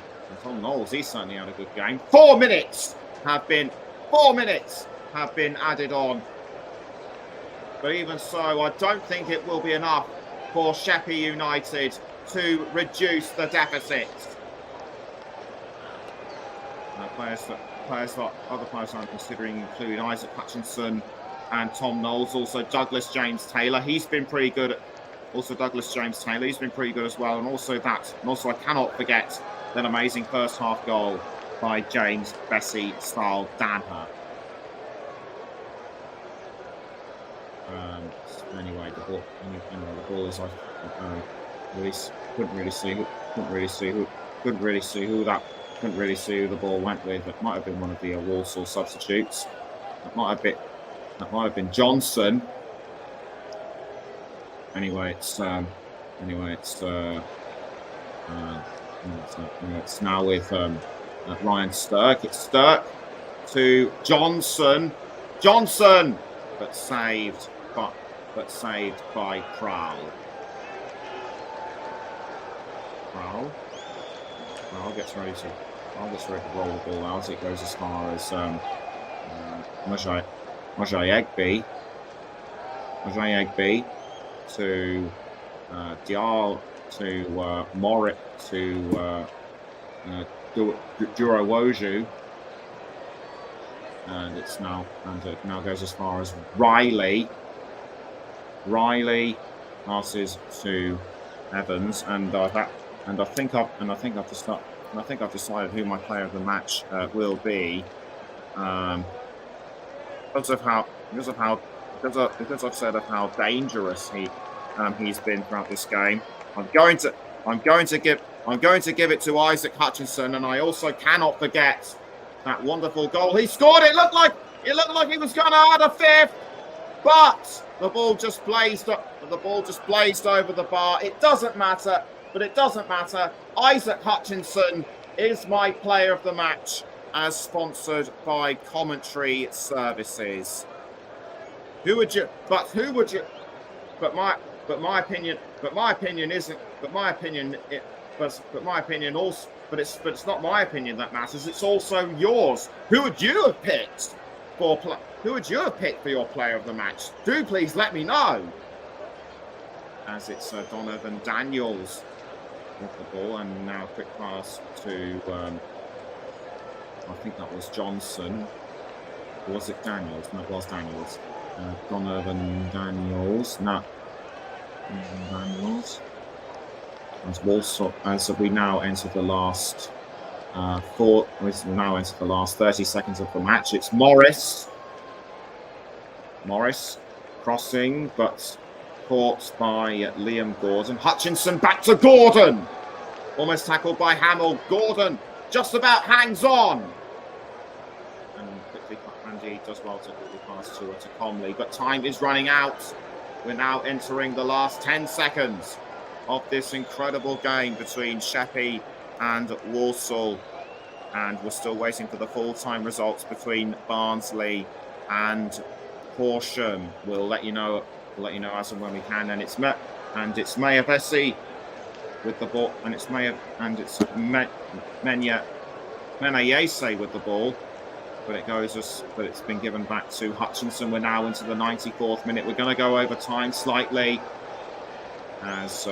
had a good game. 4 minutes have been added on. But even so, I don't think it will be enough for Sheppey United to reduce the deficit. Other players I'm considering include Isaac Hutchinson and Tom Knowles. Also Douglas James Taylor. He's been pretty good. He's been pretty good as well. And also I cannot forget that amazing first half goal by James Bessie-style Danher. Anyway, the ball is like couldn't really see who the ball went with. It might have been one of the Walsall substitutes. That might have been Johnson. It's now with Ryan Stirk. It's Stirk to Johnson, but saved by Prowl. Prowl gets ready to roll the ball out. It goes as far as Mojai Egby to Dial to Morit to Durowoju, and it now goes as far as Riley. Riley passes to Evans, and I think I've decided who my player of the match will be, because I've said of how dangerous he's been throughout this game. I'm going to give it to Isaac Hutchinson, and I also cannot forget that wonderful goal he scored. It looked like he was going to add a 5th, but the ball just blazed over the bar. It doesn't matter. Isaac Hutchinson is my player of the match, as sponsored by Commentary Services. but my opinion also. But it's not my opinion that matters. It's also yours. Who would you have picked for your player of the match? Do please let me know. As it's Donovan Daniels with the ball, and now quick pass to I think that was Johnson. Or was it Daniels? No, it was Daniels. Donovan Daniels. No. Daniels. As Walsall, as we now enter the last 30 seconds of the match. It's Morris. Morris crossing, but caught by Liam Gordon. Hutchinson back to Gordon. Almost tackled by Hamill. Gordon just about hangs on. And he does well to quickly pass to Comley. But time is running out. We're now entering the last 10 seconds of this incredible game between Sheppey and Walsall. And we're still waiting for the full-time results between Barnsley and Horsham. We'll let you know as and when we can. And it's Mayavesi with the ball, and it's Menayese with the ball, but it's been given back to Hutchinson. We're now into the 94th minute. We're going to go over time slightly as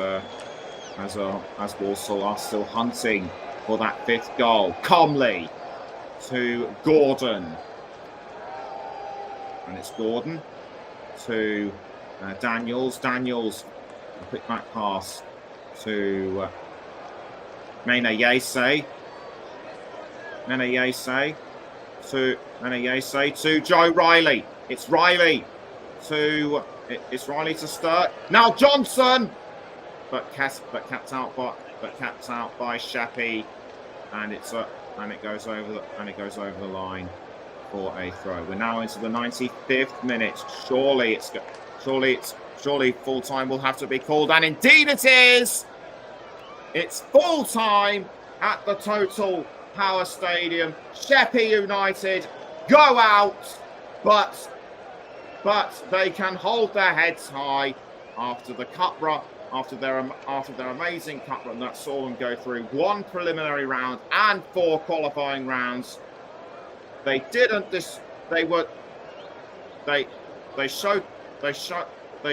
Walsall are still hunting for that fifth goal. Comley to Gordon, and it's Gordon to Daniels. Daniels, a quick back pass to Menayese to Joe Riley. It's Riley to Sturt. Now Johnson, but capped out by Sheppey, and it goes over the line for a throw. We're now into the 95th minute. Surely full time will have to be called, and indeed it is. It's full time at the Total Power Stadium. Sheppey United go out, but they can hold their heads high after the cup run, after their amazing cup run that saw them go through one preliminary round and 4 qualifying rounds. They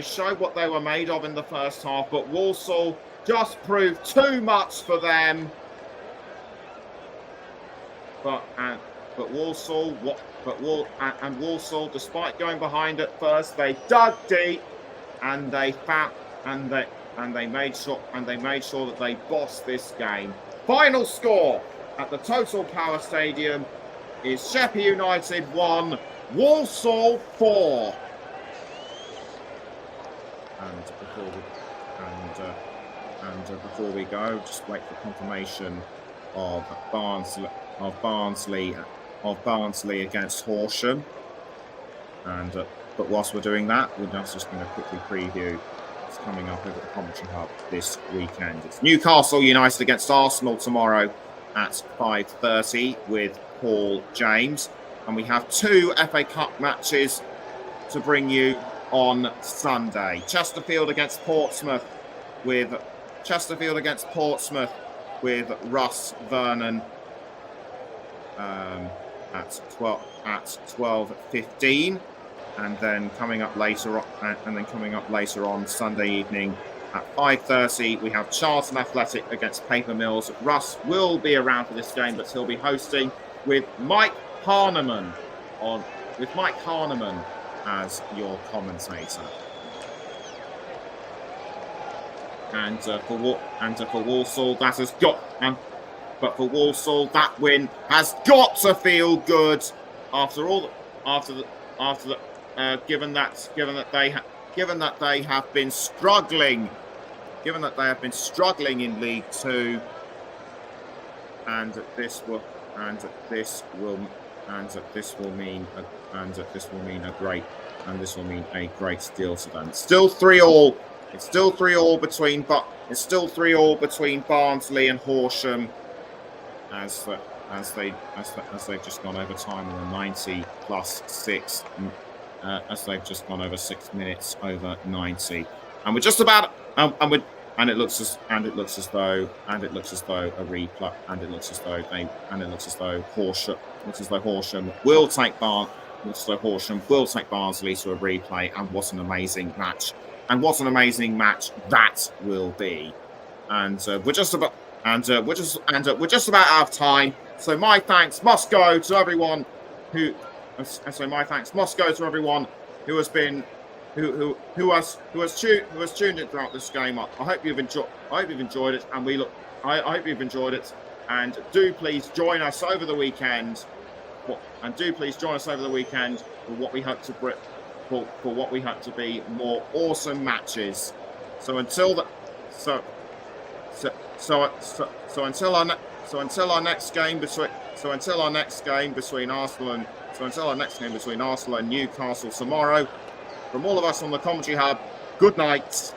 showed what they were made of in the first half, but Walsall just proved too much for them. Walsall, despite going behind at first, they dug deep and they made sure that they bossed this game. Final score at the Total Power Stadium is Sheppey United 1, Walsall 4. And before we go, just wait for confirmation of Barnsley against Horsham. But whilst we're doing that, we're just going to quickly preview what's coming up over the Commentary Hub this weekend. It's Newcastle United against Arsenal tomorrow at 5:30 with Paul James, and we have 2 FA Cup matches to bring you on Sunday. Chesterfield against Portsmouth with Russ Vernon at 12:15, and then coming up later on Sunday evening at 5:30 we have Charlton Athletic against Paper Mills. Russ will be around for this game, but he'll be hosting with Mike Harneman as your commentator. And for Walsall, for Walsall, that win has got to feel good given that they have been struggling in League 2, and this will mean a great deal to them. Still 3-3 between Barnsley and Horsham as they've just gone over time in the 90 plus 6, as they've just gone over 6 minutes over 90, and we're just about And it looks as though a replay, and it looks as though Horsham will take Barnsley to a replay. And what an amazing match! And what an amazing match that will be. And we're just about out of time. So my thanks must go to everyone who has been who has tuned in throughout this game. I hope you've enjoyed it, and I hope you've enjoyed it. And do please join us over the weekend. For what we hope to be more awesome matches. So until our next game between Arsenal and Newcastle tomorrow. From all of us on the Commentary Hub, good night.